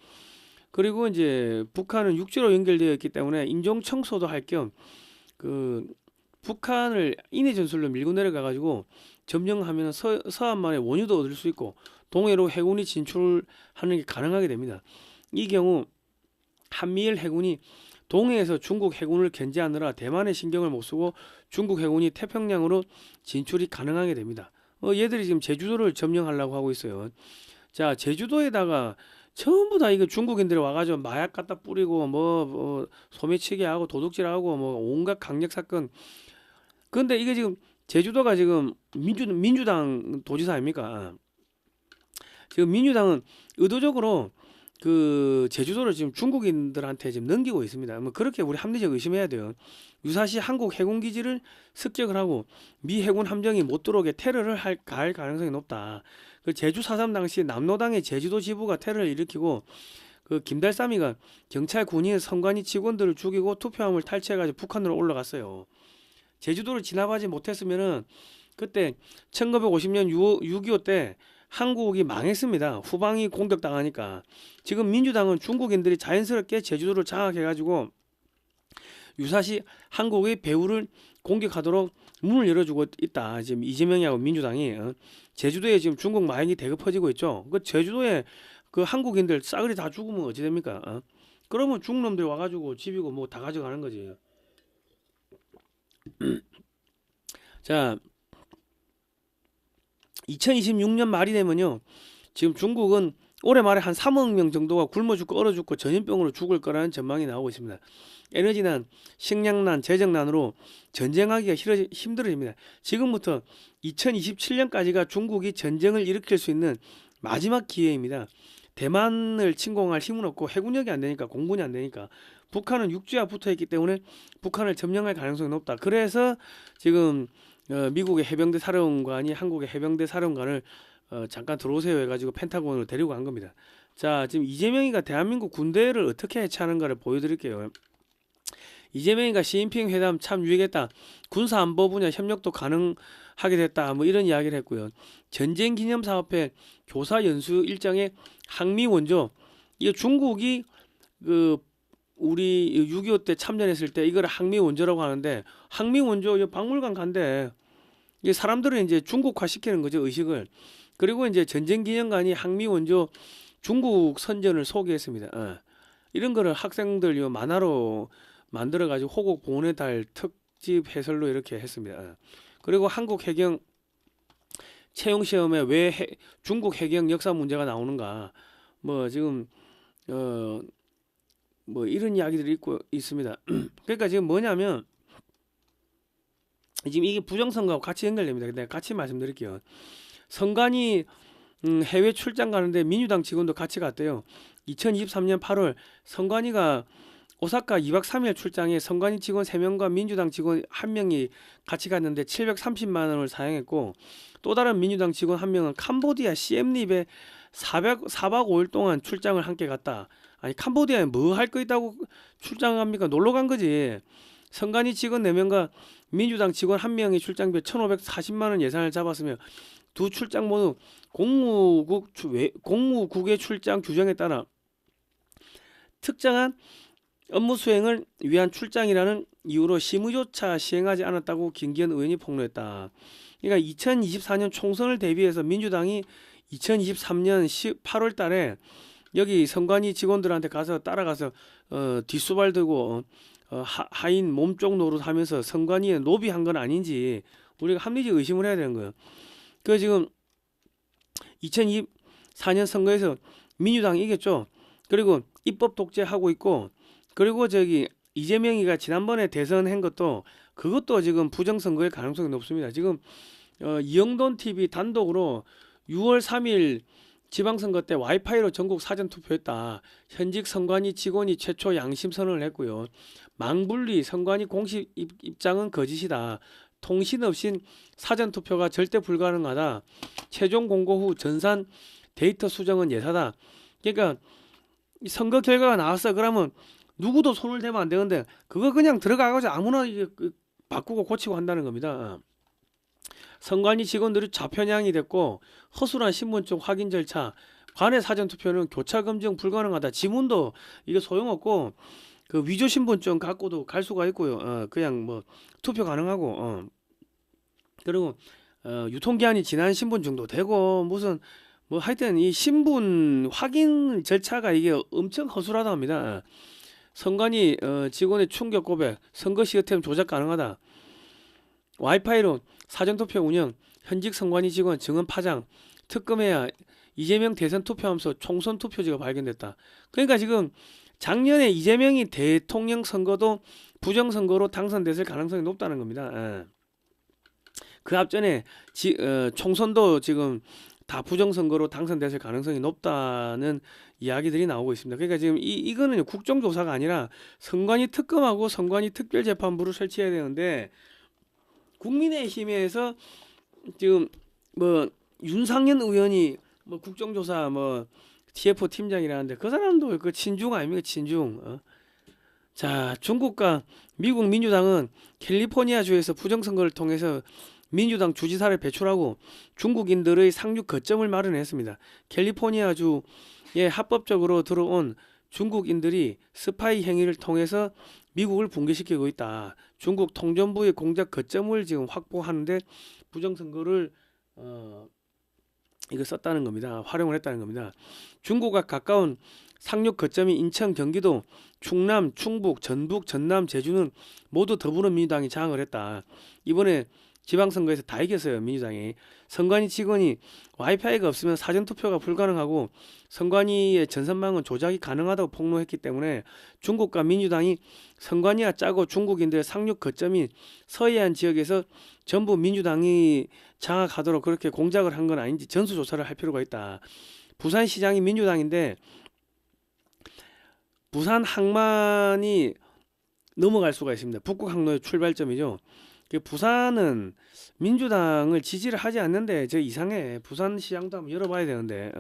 그리고 이제 북한은 육지로 연결되어 있기 때문에 인종 청소도 할 겸 그 북한을 인해 전술로 밀고 내려가 가지고 점령하면 서한만에 원유도 얻을 수 있고 동해로 해군이 진출하는 게 가능하게 됩니다. 이 경우 한미일 해군이 동해에서 중국 해군을 견제하느라 대만에 신경을 못 쓰고 중국 해군이 태평양으로 진출이 가능하게 됩니다. 얘들이 지금 제주도를 점령하려고 하고 있어요. 자, 제주도에다가 전부 다 이거 중국인들이 와가지고 마약 갖다 뿌리고 뭐 소매치기 하고 도둑질하고 뭐 온갖 강력 사건. 그런데 이게 지금 제주도가 지금 민주당 도지사 아닙니까? 지금 민주당은 의도적으로 그 제주도를 지금 중국인들한테 지금 넘기고 있습니다. 뭐 그렇게 우리 합리적 의심해야 돼요. 유사시 한국 해군 기지를 습격을 하고 미 해군 함정이 못 들어오게 테러를 가할 가능성이 높다. 그 제주 4.3 당시 남로당의 제주도 지부가 테러를 일으키고 그 김달삼이가 경찰 군인 선관위 직원들을 죽이고 투표함을 탈취해가지고 북한으로 올라갔어요. 제주도를 진압하지 못했으면은 그때 1950년 6.25 때 한국이 망했습니다. 후방이 공격당하니까. 지금 민주당은 중국인들이 자연스럽게 제주도를 장악해가지고 유사시 한국의 배후를 공격하도록 문을 열어주고 있다. 지금 이재명이하고 민주당이 제주도에 지금 중국 마약이 대거 퍼지고 있죠. 그 제주도에 그 한국인들 싸그리 다 죽으면 어찌 됩니까? 그러면 중국 놈들이 와가지고 집이고 뭐 다 가져가는 거지. 자, 2026년 말이 되면요, 지금 중국은 올해 말에 한 3억 명 정도가 굶어 죽고 얼어 죽고 전염병으로 죽을 거라는 전망이 나오고 있습니다. 에너지난, 식량난, 재정난으로 전쟁하기가 힘들어집니다. 지금부터 2027년까지가 중국이 전쟁을 일으킬 수 있는 마지막 기회입니다. 대만을 침공할 힘은 없고 해군력이 안 되니까, 공군이 안 되니까, 북한은 육지와 붙어 있기 때문에 북한을 점령할 가능성이 높다. 그래서 지금 미국의 해병대 사령관이 한국의 해병대 사령관을 잠깐 들어오세요 해가지고 펜타곤으로 데리고 간 겁니다. 자, 지금 이재명이가 대한민국 군대를 어떻게 해체하는가를 보여드릴게요. 이재명이가 시진핑 회담 참 유익했다. 군사안보 분야 협력도 가능하게 됐다. 뭐 이런 이야기를 했고요. 전쟁기념사업회 교사 연수 일정에 항미원조. 이게 중국이 그 우리 6.25 때 참전했을 때 이걸 항미원조라고 하는데, 항미원조 박물관 간대. 이게 사람들은 이제 중국화 시키는 거죠, 의식을. 그리고 이제 전쟁기념관이 항미원조 중국 선전을 소개했습니다. 이런 거를 학생들 만화로 만들어 가지고 호국 봉헌의 달 특집 해설로 이렇게 했습니다. 그리고 한국 해경 채용 시험에 왜 중국 해경 역사 문제가 나오는가, 뭐 지금 뭐 이런 이야기들이 있습니다. 그러니까 지금 뭐냐면 지금 이게 부정선거하고 같이 연결됩니다. 근데 같이 말씀드릴게요. 선관위 해외 출장 가는데 민주당 직원도 같이 갔대요. 2023년 8월 선관위가 오사카 2박 3일 출장에 선관위 직원 3명과 민주당 직원 1명이 같이 갔는데 730만 원을 사용했고, 또 다른 민주당 직원 1명은 캄보디아 시엠립에 4박 5일 동안 출장을 함께 갔다. 아니 캄보디아에 뭐 할 거 있다고 출장합니까? 놀러 간 거지. 선관위 직원 4명과 민주당 직원 1명이 출장비 1,540만 원 예산을 잡았으며 두 출장 모두 공무국의 출장 규정에 따라 특정한 업무 수행을 위한 출장이라는 이유로 심의조차 시행하지 않았다고 김기현 의원이 폭로했다. 그러니까 2024년 총선을 대비해서 민주당이 2023년 8월 달에 여기 선관위 직원들한테 가서 따라가서 뒷수발 들고 하인 몸쪽 노릇하면서 선관위에 로비한 건 아닌지 우리가 합리적 의심을 해야 되는 거예요. 그 지금 2024년 선거에서 민주당이 이겼죠. 그리고 입법 독재하고 있고, 그리고 저기 이재명이가 지난번에 대선한 것도 그것도 지금 부정선거일 가능성이 높습니다. 지금 이영돈 TV 단독으로 6월 3일 지방선거 때 와이파이로 전국 사전투표했다. 현직 선관위 직원이 최초 양심 선언을 했고요. 망분리 선관위 공식 입장은 거짓이다. 통신 없인 사전투표가 절대 불가능하다. 최종 공고 후 전산 데이터 수정은 예사다. 그러니까 선거 결과가 나왔어. 그러면 누구도 손을 대면 안 되는데 그거 그냥 들어가가지고 아무나 바꾸고 고치고 한다는 겁니다. 선관위 직원들이 좌편향이 됐고 허술한 신분증 확인 절차, 관내 사전투표는 교차 검증 불가능하다. 지문도 이게 소용없고 그 위조 신분증 갖고도 갈 수가 있고요. 그냥 뭐 투표 가능하고 그리고 유통기한이 지난 신분증도 되고 무슨 뭐 하여튼 이 신분 확인 절차가 이게 엄청 허술하다 합니다. 선관위 직원의 충격 고백, 선거 시스템 조작 가능하다. 와이파이로 사전투표 운영, 현직 선관위 직원 증언 파장, 특검해야 이재명 대선 투표하면서 총선 투표지가 발견됐다. 그러니까 지금 작년에 이재명이 대통령 선거도 부정선거로 당선됐을 가능성이 높다는 겁니다. 그 앞전에 총선도 지금 다 부정선거로 당선됐을 가능성이 높다는 이야기들이 나오고 있습니다. 그러니까 지금 이거는 국정조사가 아니라 선관위 특검하고 선관위 특별재판부를 설치해야 되는데, 국민의힘에서 지금 뭐 윤상현 의원이 뭐 국정조사 뭐 TF 팀장이라는데 그 사람도 그 친중 아닙니까? 친중. 자, 중국과 미국 민주당은 캘리포니아주에서 부정선거를 통해서 민주당 주지사를 배출하고 중국인들의 상륙 거점을 마련했습니다. 캘리포니아주에 합법적으로 들어온 중국인들이 스파이 행위를 통해서 미국을 붕괴시키고 있다. 중국 통전부의 공작 거점을 지금 확보하는데 부정선거를 이거 썼다는 겁니다. 활용을 했다는 겁니다. 중국과 가까운 상륙 거점이 인천, 경기도, 충남, 충북, 전북, 전남, 제주는 모두 더불어민주당이 장악을 했다. 이번에 지방선거에서 다 이겼어요. 민주당이. 선관위 직원이 와이파이가 없으면 사전투표가 불가능하고 선관위의 전산망은 조작이 가능하다고 폭로했기 때문에 중국과 민주당이 선관위와 짜고 중국인들의 상륙 거점인 서해안 지역에서 전부 민주당이 장악하도록 그렇게 공작을 한 건 아닌지 전수조사를 할 필요가 있다. 부산시장이 민주당인데 부산 항만이 넘어갈 수가 있습니다. 북극 항로의 출발점이죠. 그 부산은 민주당을 지지를 하지 않는데 저 이상해. 부산시장도 한번 열어봐야 되는데.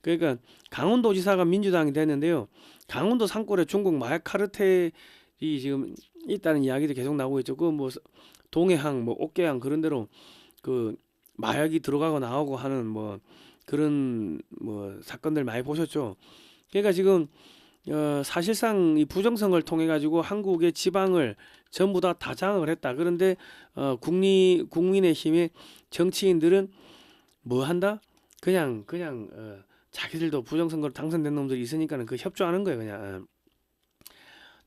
그러니까 강원도지사가 민주당이 됐는데요. 강원도 산골에 중국 마약 카르텔이 지금 있다는 이야기도 계속 나오고 있죠. 그 뭐 동해항, 뭐 옥계항 그런 데로 그 마약이 들어가고 나오고 하는 뭐 그런 뭐 사건들 많이 보셨죠. 그러니까 지금 사실상 이 부정선거를 통해 가지고 한국의 지방을 전부 다 다장을 했다. 그런데 국민의힘의 정치인들은 뭐 한다? 그냥 자기들도 부정선거로 당선된 놈들이 있으니까는 그 협조하는 거예요, 그냥.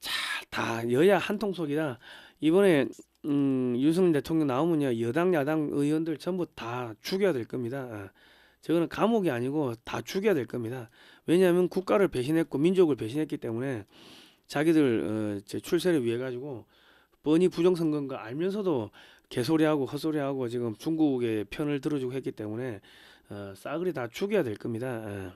자, 다 여야 한통속이다. 이번에 윤석열 대통령 나오면요, 여당 야당 의원들 전부 다 죽여야 될 겁니다. 저거는 감옥이 아니고 다 죽여야 될 겁니다. 왜냐하면 국가를 배신했고 민족을 배신했기 때문에 자기들 출세를 위해 가지고 뻔히 부정선거인 거 알면서도 개소리하고 헛소리하고 지금 중국의 편을 들어주고 했기 때문에 싸그리 다 죽여야 될 겁니다.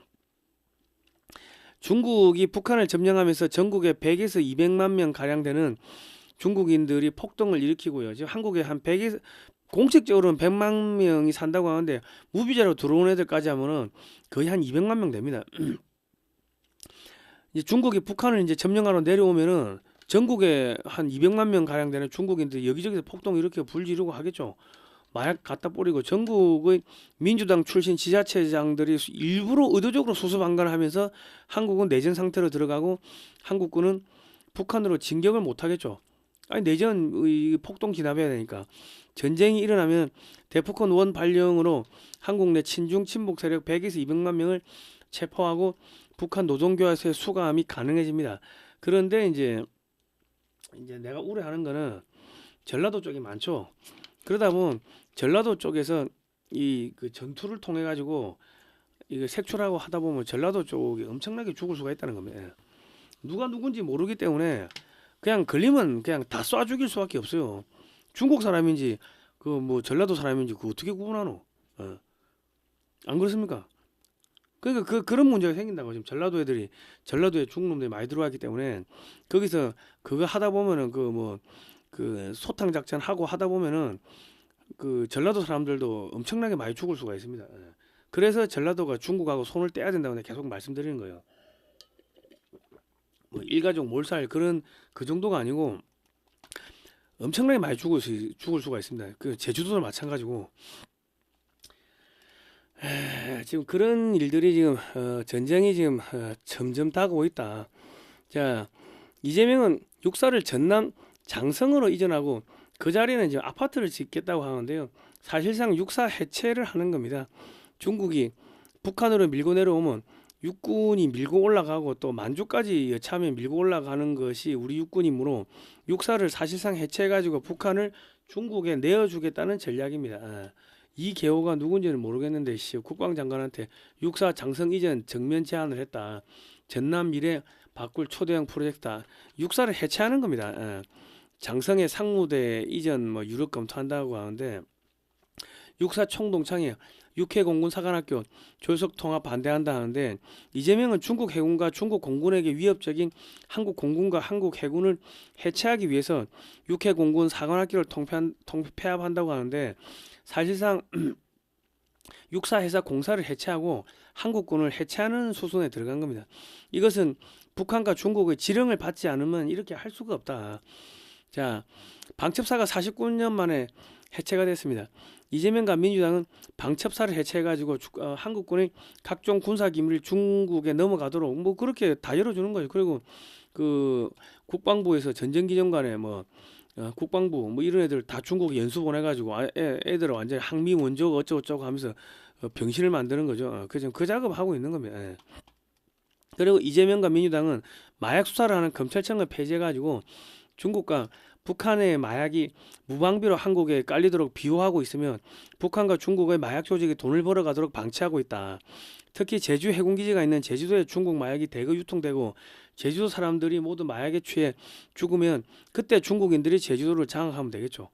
중국이 북한을 점령하면서 전국에 100에서 200만 명 가량 되는 중국인들이 폭동을 일으키고요. 지금 한국에 한 100에서 공식적으로는 100만 명이 산다고 하는데 무비자로 들어온 애들까지 하면은 거의 한 200만 명 됩니다. 이제 중국이 북한을 이제 점령하러 내려오면은 전국에 한 200만 명 가량 되는 중국인들이 여기저기서 폭동 이렇게 불지르고 하겠죠. 마약 갖다 뿌리고 전국의 민주당 출신 지자체장들이 일부러 의도적으로 수수방관을 하면서 한국은 내전 상태로 들어가고 한국군은 북한으로 진격을 못 하겠죠. 아니 내전의 폭동 진압해야 되니까 전쟁이 일어나면 대포콘 원 발령으로 한국 내 친중 친북 세력 100에서 200만 명을 체포하고 북한 노동교화소에 수감이 가능해집니다. 그런데 이제 내가 우려하는 거는 전라도 쪽이 많죠. 그러다 보면 전라도 쪽에서 이 그 전투를 통해 가지고 이거 색출하고 하다 보면 전라도 쪽이 엄청나게 죽을 수가 있다는 겁니다. 누가 누군지 모르기 때문에 그냥 걸리면 그냥 다 쏴 죽일 수밖에 없어요. 중국 사람인지 그 뭐 전라도 사람인지 그 어떻게 구분하노? 안 그렇습니까? 그러니까 그런 문제가 생긴다고. 지금 전라도 애들이 전라도에 중국 놈들이 많이 들어왔기 때문에 거기서 그거 하다 보면은 그 소탕 작전 하고 하다 보면은 그 전라도 사람들도 엄청나게 많이 죽을 수가 있습니다. 그래서 전라도가 중국하고 손을 떼야 된다고 내가 계속 말씀드리는 거예요. 뭐 일가족 몰살 그런 그 정도가 아니고 엄청나게 많이 죽을 수가 있습니다. 그 제주도도 마찬가지고. 지금 그런 일들이 지금 전쟁이 지금 점점 다가오고 있다. 자, 이재명은 육사를 전남 장성으로 이전하고 그 자리에는 이제 아파트를 짓겠다고 하는데요. 사실상 육사 해체를 하는 겁니다. 중국이 북한으로 밀고 내려오면 육군이 밀고 올라가고 또 만주까지 여차하면 밀고 올라가는 것이 우리 육군이므로 육사를 사실상 해체해가지고 북한을 중국에 내어주겠다는 전략입니다. 이 개호가 누군지는 모르겠는데 국방장관한테 육사 장성 이전 정면 제안을 했다. 전남 미래 바꿀 초대형 프로젝트다. 육사를 해체하는 겁니다. 장성의 상무대 이전 뭐 유럽 검토한다고 하는데 육사 총동창회 육해 공군 사관학교 조속 통합 반대한다 하는데 이재명은 중국 해군과 중국 공군에게 위협적인 한국 공군과 한국 해군을 해체하기 위해서 육해 공군 사관학교를 통폐합한다고 하는데 사실상 육사 회사 공사를 해체하고 한국군을 해체하는 수순에 들어간 겁니다. 이것은 북한과 중국의 지령을 받지 않으면 이렇게 할 수가 없다. 자, 방첩사가 49년 만에 해체가 됐습니다. 이재명과 민주당은 방첩사를 해체해가지고 한국군의 각종 군사 기밀이 중국에 넘어가도록 뭐 그렇게 다 열어주는 거죠. 그리고 그 국방부에서 전쟁기념관에 뭐 국방부 뭐 이런 애들 다 중국에 연수 보내가지고 애들을 완전히 항미 원조 어쩌고저쩌고 하면서 병신을 만드는 거죠. 그 작업 하고 있는 겁니다. 그리고 이재명과 민주당은 마약 수사를 하는 검찰청을 폐지해가지고 중국과 북한의 마약이 무방비로 한국에 깔리도록 비호하고 있으면 북한과 중국의 마약 조직이 돈을 벌어가도록 방치하고 있다. 특히 제주 해군기지가 있는 제주도에 중국 마약이 대거 유통되고 제주도 사람들이 모두 마약에 취해 죽으면 그때 중국인들이 제주도를 장악하면 되겠죠.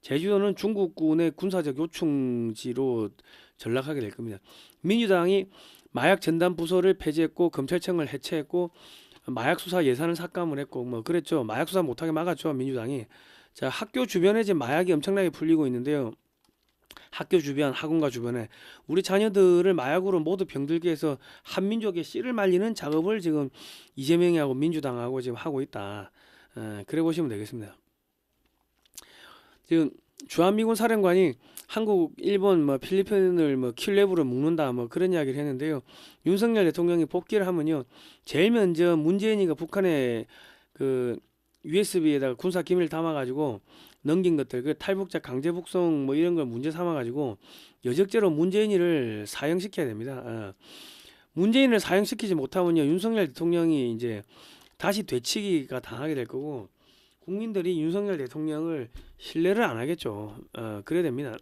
제주도는 중국군의 군사적 요충지로 전락하게 될 겁니다. 민주당이 마약 전담 부서를 폐지했고 검찰청을 해체했고 마약 수사 예산을 삭감을 했고 뭐 그랬죠. 마약 수사 못하게 막았죠 민주당이. 자, 학교 주변에 지금 마약이 엄청나게 풀리고 있는데요. 학교 주변, 학원가 주변에 우리 자녀들을 마약으로 모두 병들게 해서 한민족의 씨를 말리는 작업을 지금 이재명이하고 민주당하고 지금 하고 있다. 그래 보시면 되겠습니다. 지금 주한미군 사령관이 한국, 일본, 뭐 필리핀을 뭐 킬레브로 묶는다 뭐 그런 이야기를 했는데요. 윤석열 대통령이 복귀를 하면요, 제일 먼저 문재인이가 북한에 그 USB에다가 군사 기밀 담아가지고 넘긴 것들, 그 탈북자 강제 북송 뭐 이런 걸 문제 삼아가지고 여적죄로 문재인이를 사형시켜야 됩니다. 문재인을 사형시키지 못하면요, 윤석열 대통령이 이제 다시 되치기가 당하게 될 거고, 국민들이 윤석열 대통령을 신뢰를 안 하겠죠. 그래야 됩니다.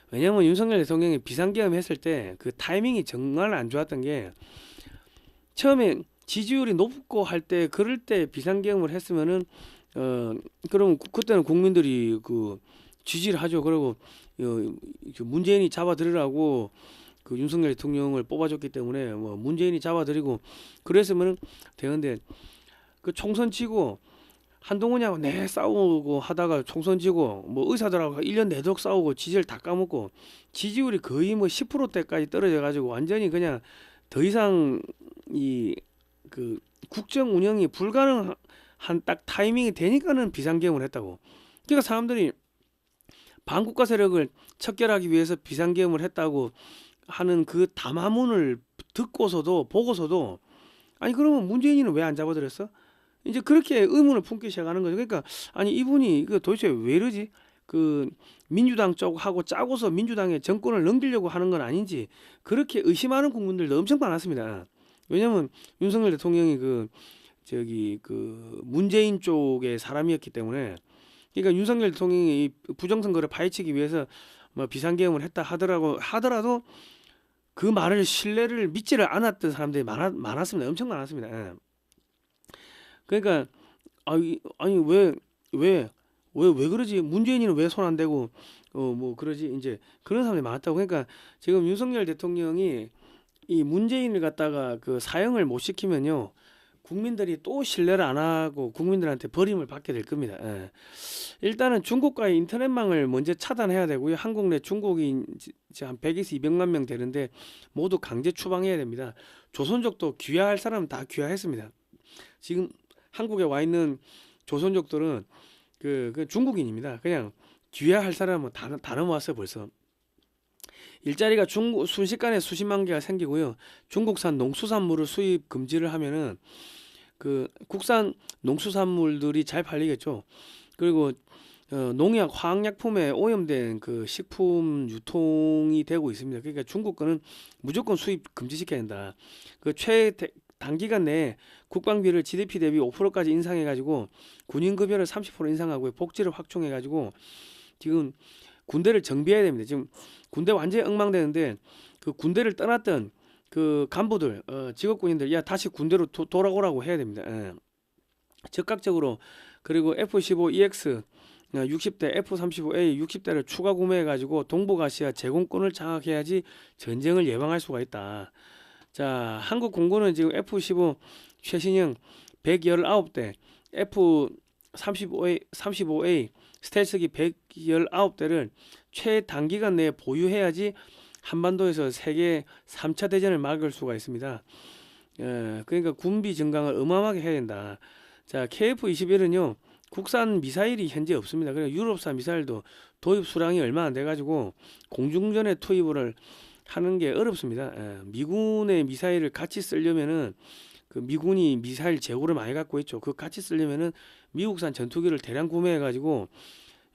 왜냐면 윤석열 대통령이 비상계엄 했을 때 그 타이밍이 정말 안 좋았던 게, 처음에 지지율이 높고 할 때, 그럴 때 비상계엄을 했으면은 그럼 그때는 국민들이 그 지지를 하죠. 그리고 문재인이 잡아들으라고 그 윤석열 대통령을 뽑아줬기 때문에 뭐 문재인이 잡아들이고 그랬으면은 되는데, 그 총선 치고 한동훈이하고 내 싸우고 하다가 총선 지고 뭐 의사들하고 1년 내도록 싸우고 지지를 다 까먹고 지지율이 거의 뭐 10%대까지 떨어져 가지고 완전히 그냥 더 이상 이 그 국정 운영이 불가능한 딱 타이밍이 되니까는 비상계엄을 했다고. 그러니까 사람들이 반국가 세력을 척결하기 위해서 비상계엄을 했다고 하는 그 담화문을 듣고서도 보고서도, 아니 그러면 문재인이는 왜 안 잡아들였어? 이제 그렇게 의문을 품기 시작하는 거죠. 그러니까 아니 이분이 그 도대체 왜 이러지? 그 민주당 쪽하고 짜고서 민주당의 정권을 넘기려고 하는 건 아닌지 그렇게 의심하는 국민들도 엄청 많았습니다. 왜냐면 윤석열 대통령이 그 저기 그 문재인 쪽의 사람이었기 때문에. 그러니까 윤석열 대통령이 이 부정선거를 파헤치기 위해서 뭐 비상계엄을 했다 하더라도 그 말을 신뢰를 믿지를 않았던 사람들이 많았습니다. 엄청 많았습니다. 예. 그러니까 아니 왜 그러지? 문재인이는 왜 손 안 대고 뭐 그러지? 이제 그런 사람들이 많았다고. 그러니까 지금 윤석열 대통령이 이 문재인을 갖다가 그 사형을 못 시키면요, 국민들이 또 신뢰를 안 하고 국민들한테 버림을 받게 될 겁니다. 예. 일단은 중국과의 인터넷망을 먼저 차단해야 되고요. 한국 내 중국인 한 100에서 200만 명 되는데 모두 강제 추방해야 됩니다. 조선족도 귀화할 사람은 다 귀화했습니다. 지금 한국에 와 있는 조선족들은 그 중국인입니다. 그냥 귀화할 사람은 다 넘어왔어요 벌써. 일자리가 순식간에 수십만 개가 생기고요. 중국산 농수산물을 수입 금지를 하면은 그 국산 농수산물들이 잘 팔리겠죠. 그리고 농약, 화학약품에 오염된 그 식품 유통이 되고 있습니다. 그러니까 중국 거는 무조건 수입 금지시켜야 된다. 그 단기간 내에 국방비를 GDP 대비 5%까지 인상해가지고 군인급여를 30% 인상하고 복지를 확충해가지고 지금 군대를 정비해야 됩니다. 지금 군대 완전히 엉망되는데 그 군대를 떠났던 그 간부들, 직업군인들, 야 다시 군대로 돌아오라고 해야 됩니다. 예. 즉각적으로. 그리고 F-15EX 60대, F-35A 60대를 추가 구매해가지고 동북아시아 제공권을 장악해야지 전쟁을 예방할 수가 있다. 자, 한국 공군은 지금 F-15 최신형 119대, F-35A 스텔스기 119대를 최단기간 내에 보유해야지 한반도에서 세계 3차 대전을 막을 수가 있습니다. 그러니까 군비 증강을 어마어마하게 해야 된다. 자, KF-21은요 국산 미사일이 현재 없습니다. 그러니까 유럽산 미사일도 도입 수량이 얼마 안 돼가지고 공중전에 투입을 하는 게 어렵습니다. 미군의 미사일을 같이 쓰려면은 그 미군이 미사일 재고를 많이 갖고 있죠. 그 같이 쓰려면은 미국산 전투기를 대량 구매해가지고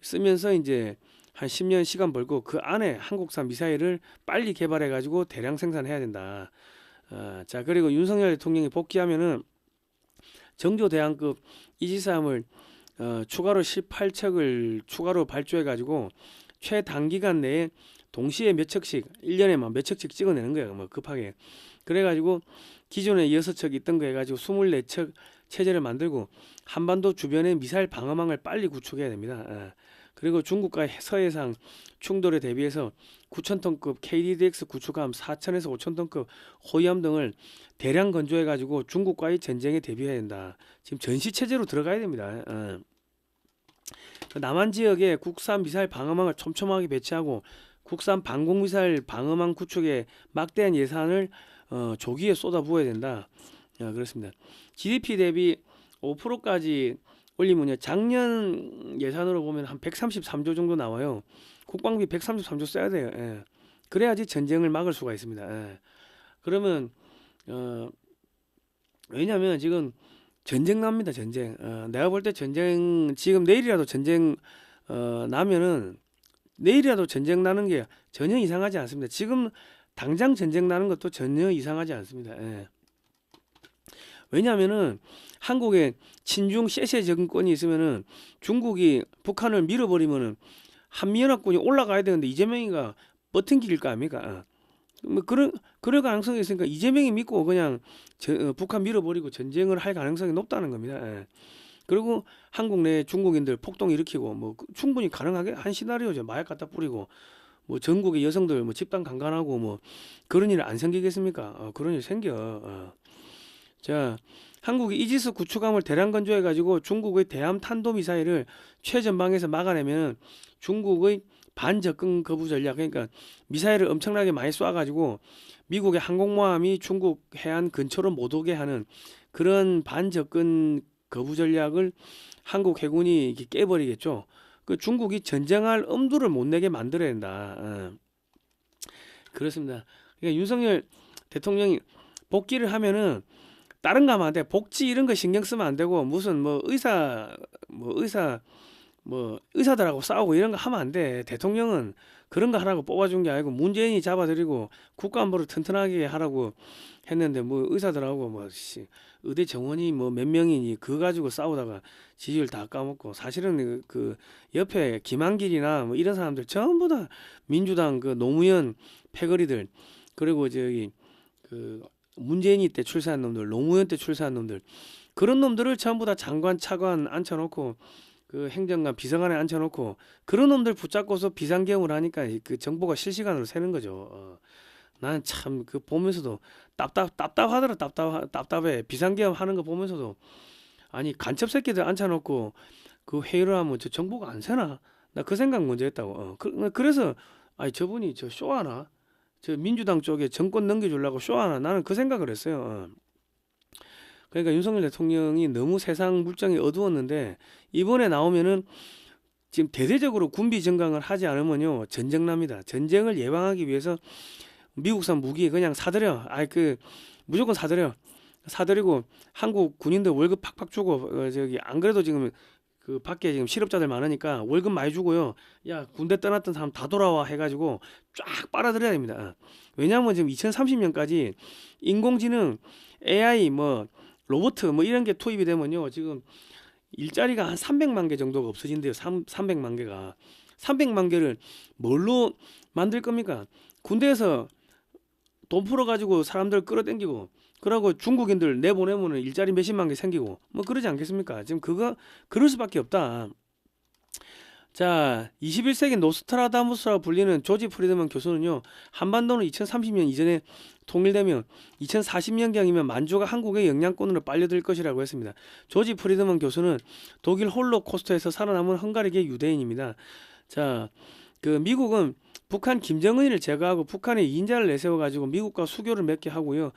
쓰면서 이제 한 10년 시간 벌고 그 안에 한국산 미사일을 빨리 개발해가지고 대량 생산해야 된다. 자, 그리고 윤석열 대통령이 복귀하면은 정조대왕급 이지삼을 추가로 18척을 추가로 발주해가지고 최단기간 내에 동시에 몇 척씩 1년에만 몇 척씩 찍어내는 거예요. 뭐 급하게. 그래가지고 기존에 6척 있던 거 해가지고 24척 체제를 만들고 한반도 주변에 미사일 방어망을 빨리 구축해야 됩니다. 그리고 중국과 서해상 충돌에 대비해서 9,000톤급 KDDX 구축함 4,000에서 5,000톤급 호위함 등을 대량 건조해가지고 중국과의 전쟁에 대비해야 된다. 지금 전시 체제로 들어가야 됩니다. 그 남한 지역에 국산 미사일 방어망을 촘촘하게 배치하고 국산 방공미사일 방어망 구축에 막대한 예산을 조기에 쏟아부어야 된다. 그렇습니다. GDP 대비 5%까지 올리면요, 작년 예산으로 보면 한 133조 정도 나와요. 국방비 133조 써야 돼요. 예. 그래야지 전쟁을 막을 수가 있습니다. 예. 그러면 왜냐면 지금 전쟁 납니다. 전쟁. 내가 볼 때 전쟁 지금 내일이라도 전쟁 나면은 내일이라도 전쟁 나는 게 전혀 이상하지 않습니다. 지금 당장 전쟁 나는 것도 전혀 이상하지 않습니다. 예. 왜냐하면은 한국에 친중 쎄쎄 정권이 있으면은 중국이 북한을 밀어버리면은 한미연합군이 올라가야 되는데 이재명이가 버튼 길일 거 아닙니까? 뭐 그럴 가능성이 있으니까 이재명이 믿고 그냥 북한 밀어버리고 전쟁을 할 가능성이 높다는 겁니다. 예. 그리고 한국 내 중국인들 폭동 일으키고 뭐 충분히 가능하게 한 시나리오죠. 마약 갖다 뿌리고 뭐 전국의 여성들 뭐 집단 강간하고 뭐 그런 일 안 생기겠습니까? 그런 일 생겨. 자, 한국이 이지스 구축함을 대량 건조해 가지고 중국의 대함 탄도 미사일을 최전방에서 막아내면 중국의 반접근 거부 전략, 그러니까 미사일을 엄청나게 많이 쏴 가지고 미국의 항공모함이 중국 해안 근처로 못 오게 하는 그런 반접근 거부 전략을 한국 해군이 깨버리겠죠. 그 중국이 전쟁할 엄두를 못 내게 만들어야 된다. 그렇습니다. 그러니까 윤석열 대통령이 복귀를 하면은 다른 거 하면 안 돼. 복지 이런 거 신경 쓰면 안 되고 무슨 뭐 의사들하고 싸우고 이런 거 하면 안 돼. 대통령은 그런 거 하라고 뽑아준 게 아니고 문재인이 잡아들이고 국가안보를 튼튼하게 하라고 했는데 뭐 의사들하고 뭐 의대 정원이 뭐 몇 명이니 그거 가지고 싸우다가 지지율 다 까먹고 사실은 그 옆에 김한길이나 뭐 이런 사람들 전부 다 민주당 그 노무현 패거리들 그리고 저기 그 문재인이 때 출세한 놈들 노무현 때 출세한 놈들 그런 놈들을 전부 다 장관 차관 앉혀놓고 그 행정관 비서관에 앉혀놓고 그런 놈들 붙잡고서 비상계엄을 하니까 그 정보가 실시간으로 새는 거죠. 나는 참 그 보면서도 답답하더라. 답답해. 비상계엄 하는 거 보면서도 아니 간첩 새끼들 앉혀놓고 그 회의를 하면 저 정보가 안 새나? 나 그 생각 먼저 했다고. 그래서 아니 저분이 저 쇼하나? 저 민주당 쪽에 정권 넘겨주려고 쇼하나? 나는 그 생각을 했어요. 그러니까 윤석열 대통령이 너무 세상 물정이 어두웠는데 이번에 나오면은 지금 대대적으로 군비 증강을 하지 않으면요 전쟁 납니다. 전쟁을 예방하기 위해서 미국산 무기 그냥 사들여. 무조건 사들이고 한국 군인들 월급 팍팍 주고 저기 안 그래도 지금 그 밖에 지금 실업자들 많으니까 월급 많이 주고요. 야 군대 떠났던 사람 다 돌아와 해가지고 쫙 빨아들여야 됩니다. 왜냐하면 지금 2030년까지 인공지능 AI 뭐 로봇 뭐 이런 게 투입이 되면요 지금 일자리가 한 300만 개 정도가 없어진대요. 300만 개가 300만 개를 뭘로 만들 겁니까? 군대에서 돈 풀어 가지고 사람들 끌어당기고 그러고 중국인들 내보내면은 일자리 몇십만 개 생기고 뭐 그러지 않겠습니까? 지금 그럴 수밖에 없다. 자, 21세기 노스트라다무스라고 불리는 조지 프리드먼 교수는요, 한반도는 2030년 이전에 통일되면 2040년경이면 만주가 한국의 영향권으로 빨려들 것이라고 했습니다. 조지 프리드먼 교수는 독일 홀로코스트에서 살아남은 헝가리계 유대인입니다. 자, 그 미국은 북한 김정은을 제거하고 북한에 이인자를 내세워가지고 미국과 수교를 맺게 하고요.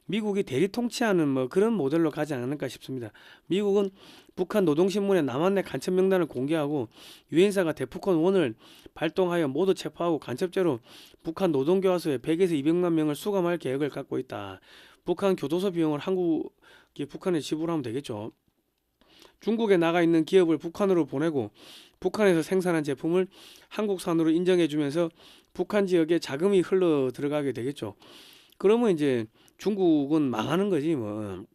미국이 대리 통치하는 뭐 그런 모델로 가지 않을까 싶습니다. 미국은 북한 노동신문에 남한내 간첩 명단을 공개하고 유엔사가 데프콘 1을 발동하여 모두 체포하고 간첩죄로 북한 노동교화소에 100에서 200만 명을 수감할 계획을 갖고 있다. 북한 교도소 비용을 한국이 북한에 지불하면 되겠죠. 중국에 나가 있는 기업을 북한으로 보내고 북한에서 생산한 제품을 한국산으로 인정해주면서 북한 지역에 자금이 흘러 들어가게 되겠죠. 그러면 이제 중국은 망하는 거지 뭐.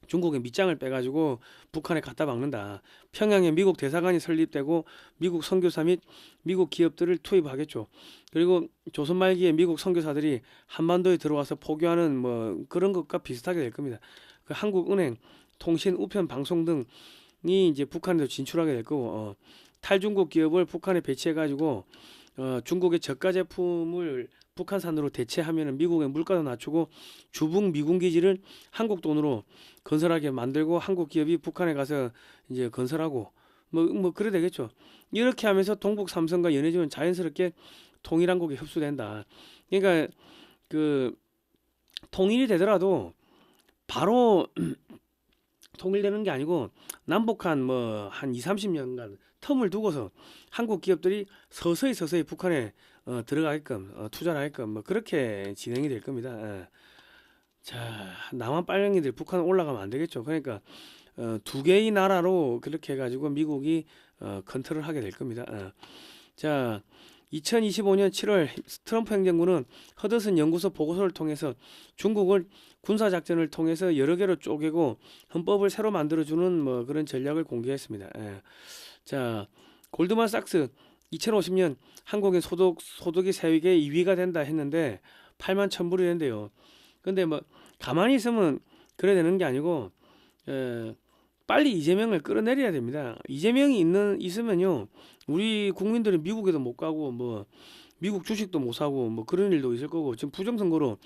중국의 밑장을 빼가지고 북한에 갖다 박는다. 평양에 미국 대사관이 설립되고 미국 선교사 및 미국 기업들을 투입하겠죠. 그리고 조선 말기에 미국 선교사들이 한반도에 들어와서 포교하는 뭐 그런 것과 비슷하게 될 겁니다. 그 한국은행, 통신, 우편, 방송 등이 이제 북한에도 진출하게 될 거고 탈중국 기업을 북한에 배치해가지고 중국의 저가 제품을 북한산으로 대체하면 미국의 물가도 낮추고 주북 미군 기지를 한국 돈으로 건설하게 만들고 한국 기업이 북한에 가서 이제 건설하고 뭐 그래 되겠죠. 이렇게 하면서 동북 삼성과 연해지면 자연스럽게 통일한국이 흡수된다. 그러니까 그 통일이 되더라도 바로 통일되는 게 아니고 남북한 뭐 한 2, 30년간 텀을 두고서 한국 기업들이 서서히 북한에 들어가게끔 투자를 하게끔 뭐 그렇게 진행이 될 겁니다. 예. 자, 남한 빨갱이들 북한 올라가면 안 되겠죠. 그러니까 두 개의 나라로 그렇게 해가지고 미국이 컨트롤하게 될 겁니다. 자, 2025년 7월 트럼프 행정부는 허드슨 연구소 보고서를 통해서 중국을 군사작전을 통해서 여러 개로 쪼개고 헌법을 새로 만들어주는 뭐 그런 전략을 공개했습니다. 자, 골드만삭스 2050년 한국의 소득이 세계 2위가 된다 했는데 8만 1,000불이 된대요. 근데 뭐 가만히 있으면 그래 되는 게 아니고 빨리 이재명을 끌어내려야 됩니다. 이재명이 있으면요, 우리 국민들은 미국에도 못 가고 뭐 미국 주식도 못 사고 뭐 그런 일도 있을 거고 지금 부정선거로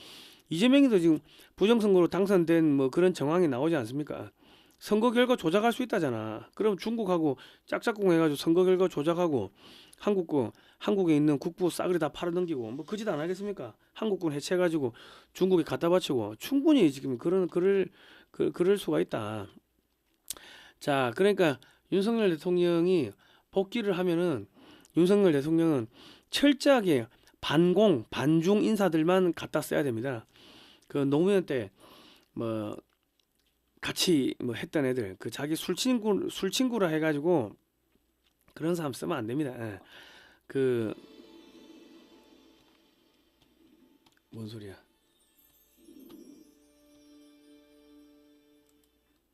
이재명이도 지금 부정선거로 당선된 뭐 그런 정황이 나오지 않습니까? 선거 결과 조작할 수 있다잖아. 그럼 중국하고 짝짝꿍 해가지고 선거 결과 조작하고 한국에 있는 국부 싸그리 다 팔아넘기고 뭐 그 짓 안 하겠습니까? 한국군 해체해가지고 중국에 갖다 바치고 충분히 지금 그럴 수가 있다. 자, 그러니까 윤석열 대통령이 복귀를 하면은 윤석열 대통령은 철저하게 반중 인사들만 갖다 써야 됩니다. 그 노무현 때 뭐 같이 뭐 했던 애들 그 자기 술친구라 해가지고 그런 사람 쓰면 안 됩니다. 그 뭔 소리야?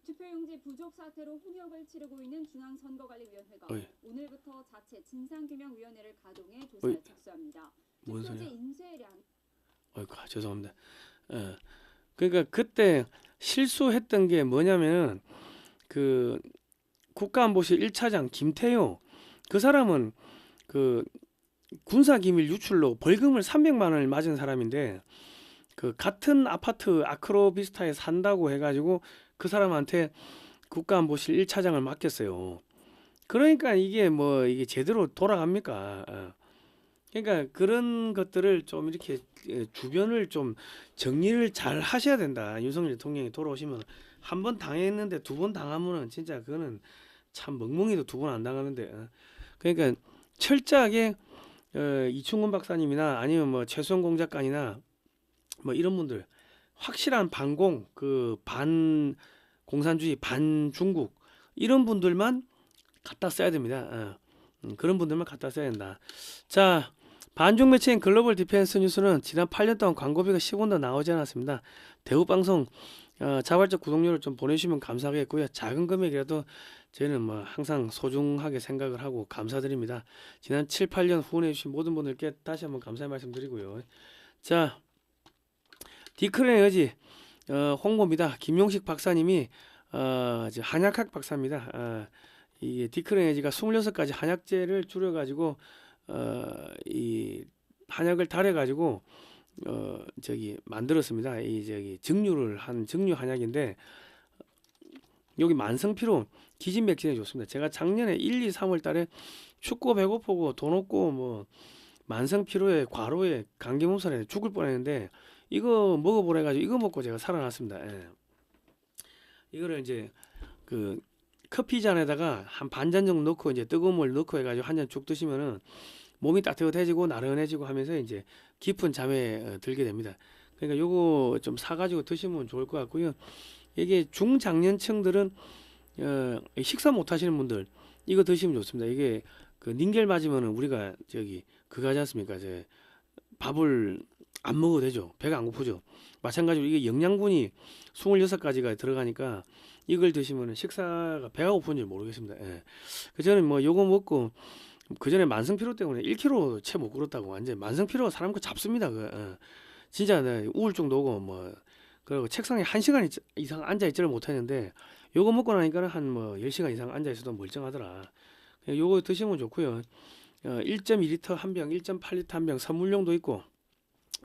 투표용지 부족 사태로 혼역을 치르고 있는 중앙선거관리위원회가 어이. 오늘부터 자체 진상규명위원회를 가동해 조사에 착수합니다. 뭔 투표지 소리야? 인쇄량. 어이구, 죄송합니다. 그러니까 그때 실수했던 게 뭐냐면 그 국가안보실 1차장 김태효 그 사람은 그 군사기밀 유출로 벌금을 300만 원을 맞은 사람인데 그 같은 아파트 아크로비스타에 산다고 해가지고 그 사람한테 국가안보실 1차장을 맡겼어요. 그러니까 이게 제대로 돌아갑니까? 그러니까 그런 것들을 좀 이렇게 주변을 좀 정리를 잘 하셔야 된다. 윤석열 대통령이 돌아오시면 한 번 당했는데 두 번 당하면은 진짜 그거는 참 멍멍이도 두 번 안 당하는데. 그러니까 철저하게 이충근 박사님이나 아니면 뭐 최수영 작가니나 뭐 이런 분들 확실한 반공 그 반 공산주의 반 중국 이런 분들만 갖다 써야 됩니다. 그런 분들만 갖다 써야 된다. 자, 반중 매체인 글로벌 디펜스 뉴스는 지난 8년 동안 광고비가 10원도 나오지 않았습니다. 대우방송 자발적 구독료를 좀 보내주시면 감사하겠고요. 작은 금액이라도 저희는 뭐 항상 소중하게 생각을 하고 감사드립니다. 지난 7, 8년 후원해주신 모든 분들께 다시 한번 감사의 말씀드리고요. 자, 디크렌 에너지 홍보입니다. 김용식 박사님이 한약학 박사입니다. 이게 디크렌 에너지가 26가지 한약재를 줄여가지고 이 한약을 달여가지고 만들었습니다. 증류를 한 증류 한약인데 여기 만성피로 기진맥진에 좋습니다. 제가 작년에 1, 2, 3월 달에 춥고 배고프고 돈 없고 뭐 만성피로에 과로에 감기 몸살에 죽을 뻔했는데 이거 먹어보라 해가지고 이거 먹고 제가 살아났습니다. 이거를 이제 그 커피 잔에다가 한 반 잔 정도 넣고 이제 뜨거운 물 넣고 해가지고 한 잔 쭉 드시면은 몸이 따뜻해지고 나른해지고 하면서 이제 깊은 잠에 들게 됩니다. 그러니까 요거 좀 사가지고 드시면 좋을 것 같고요. 이게 중장년층들은 식사 못 하시는 분들 이거 드시면 좋습니다. 이게 그 닌겔 맞으면은 우리가 그거 하지 않습니까? 밥을 안 먹어도 되죠. 배가 안 고프죠. 마찬가지로 이게 영양분이 26가지가 들어가니까 이걸 드시면 식사가 배가 고픈지 모르겠습니다. 저는 뭐 요거 먹고 그 전에 만성피로 때문에 1kg 채 못 걸었다고 완전 만성피로가 사람 거 잡습니다. 진짜 우울증도 오고 뭐 그리고 책상에 1시간 이상 앉아 있지를 못했는데 요거 먹고 나니까는 한 뭐 10시간 이상 앉아 있어도 멀쩡하더라. 요거 드시면 좋고요. 1.2리터 한 병, 1.8리터 한 병 선물용도 있고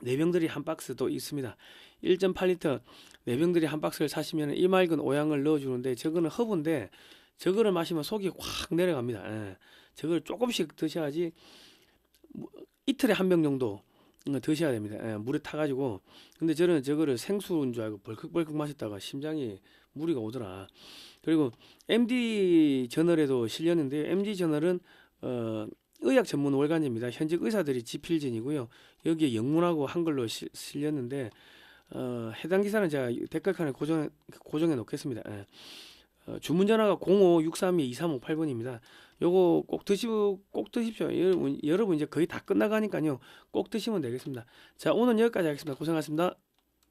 4병들이 한 박스도 있습니다. 1.8리터 4병들이 한 박스를 사시면 이맑은 오양을 넣어주는데 저거는 허브인데 저거를 마시면 속이 확 내려갑니다. 예. 저걸 조금씩 드셔야지 이틀에 한 병 정도 드셔야 됩니다. 예, 물에 타가지고. 근데 저는 저거를 생수인 줄 알고 벌컥벌컥 마셨다가 심장이 무리가 오더라. 그리고 MD 저널에도 실렸는데요. MD 저널은 의학 전문 월간지입니다. 현직 의사들이 지필진이고요. 여기에 영문하고 한글로 실렸는데 해당 기사는 제가 댓글칸에 고정해 놓겠습니다. 예. 주문 전화가 05-632-2358번입니다. 요거 꼭 드십시오. 여러분 이제 거의 다 끝나가니까요. 꼭 드시면 되겠습니다. 자, 오늘 여기까지 하겠습니다. 고생하셨습니다.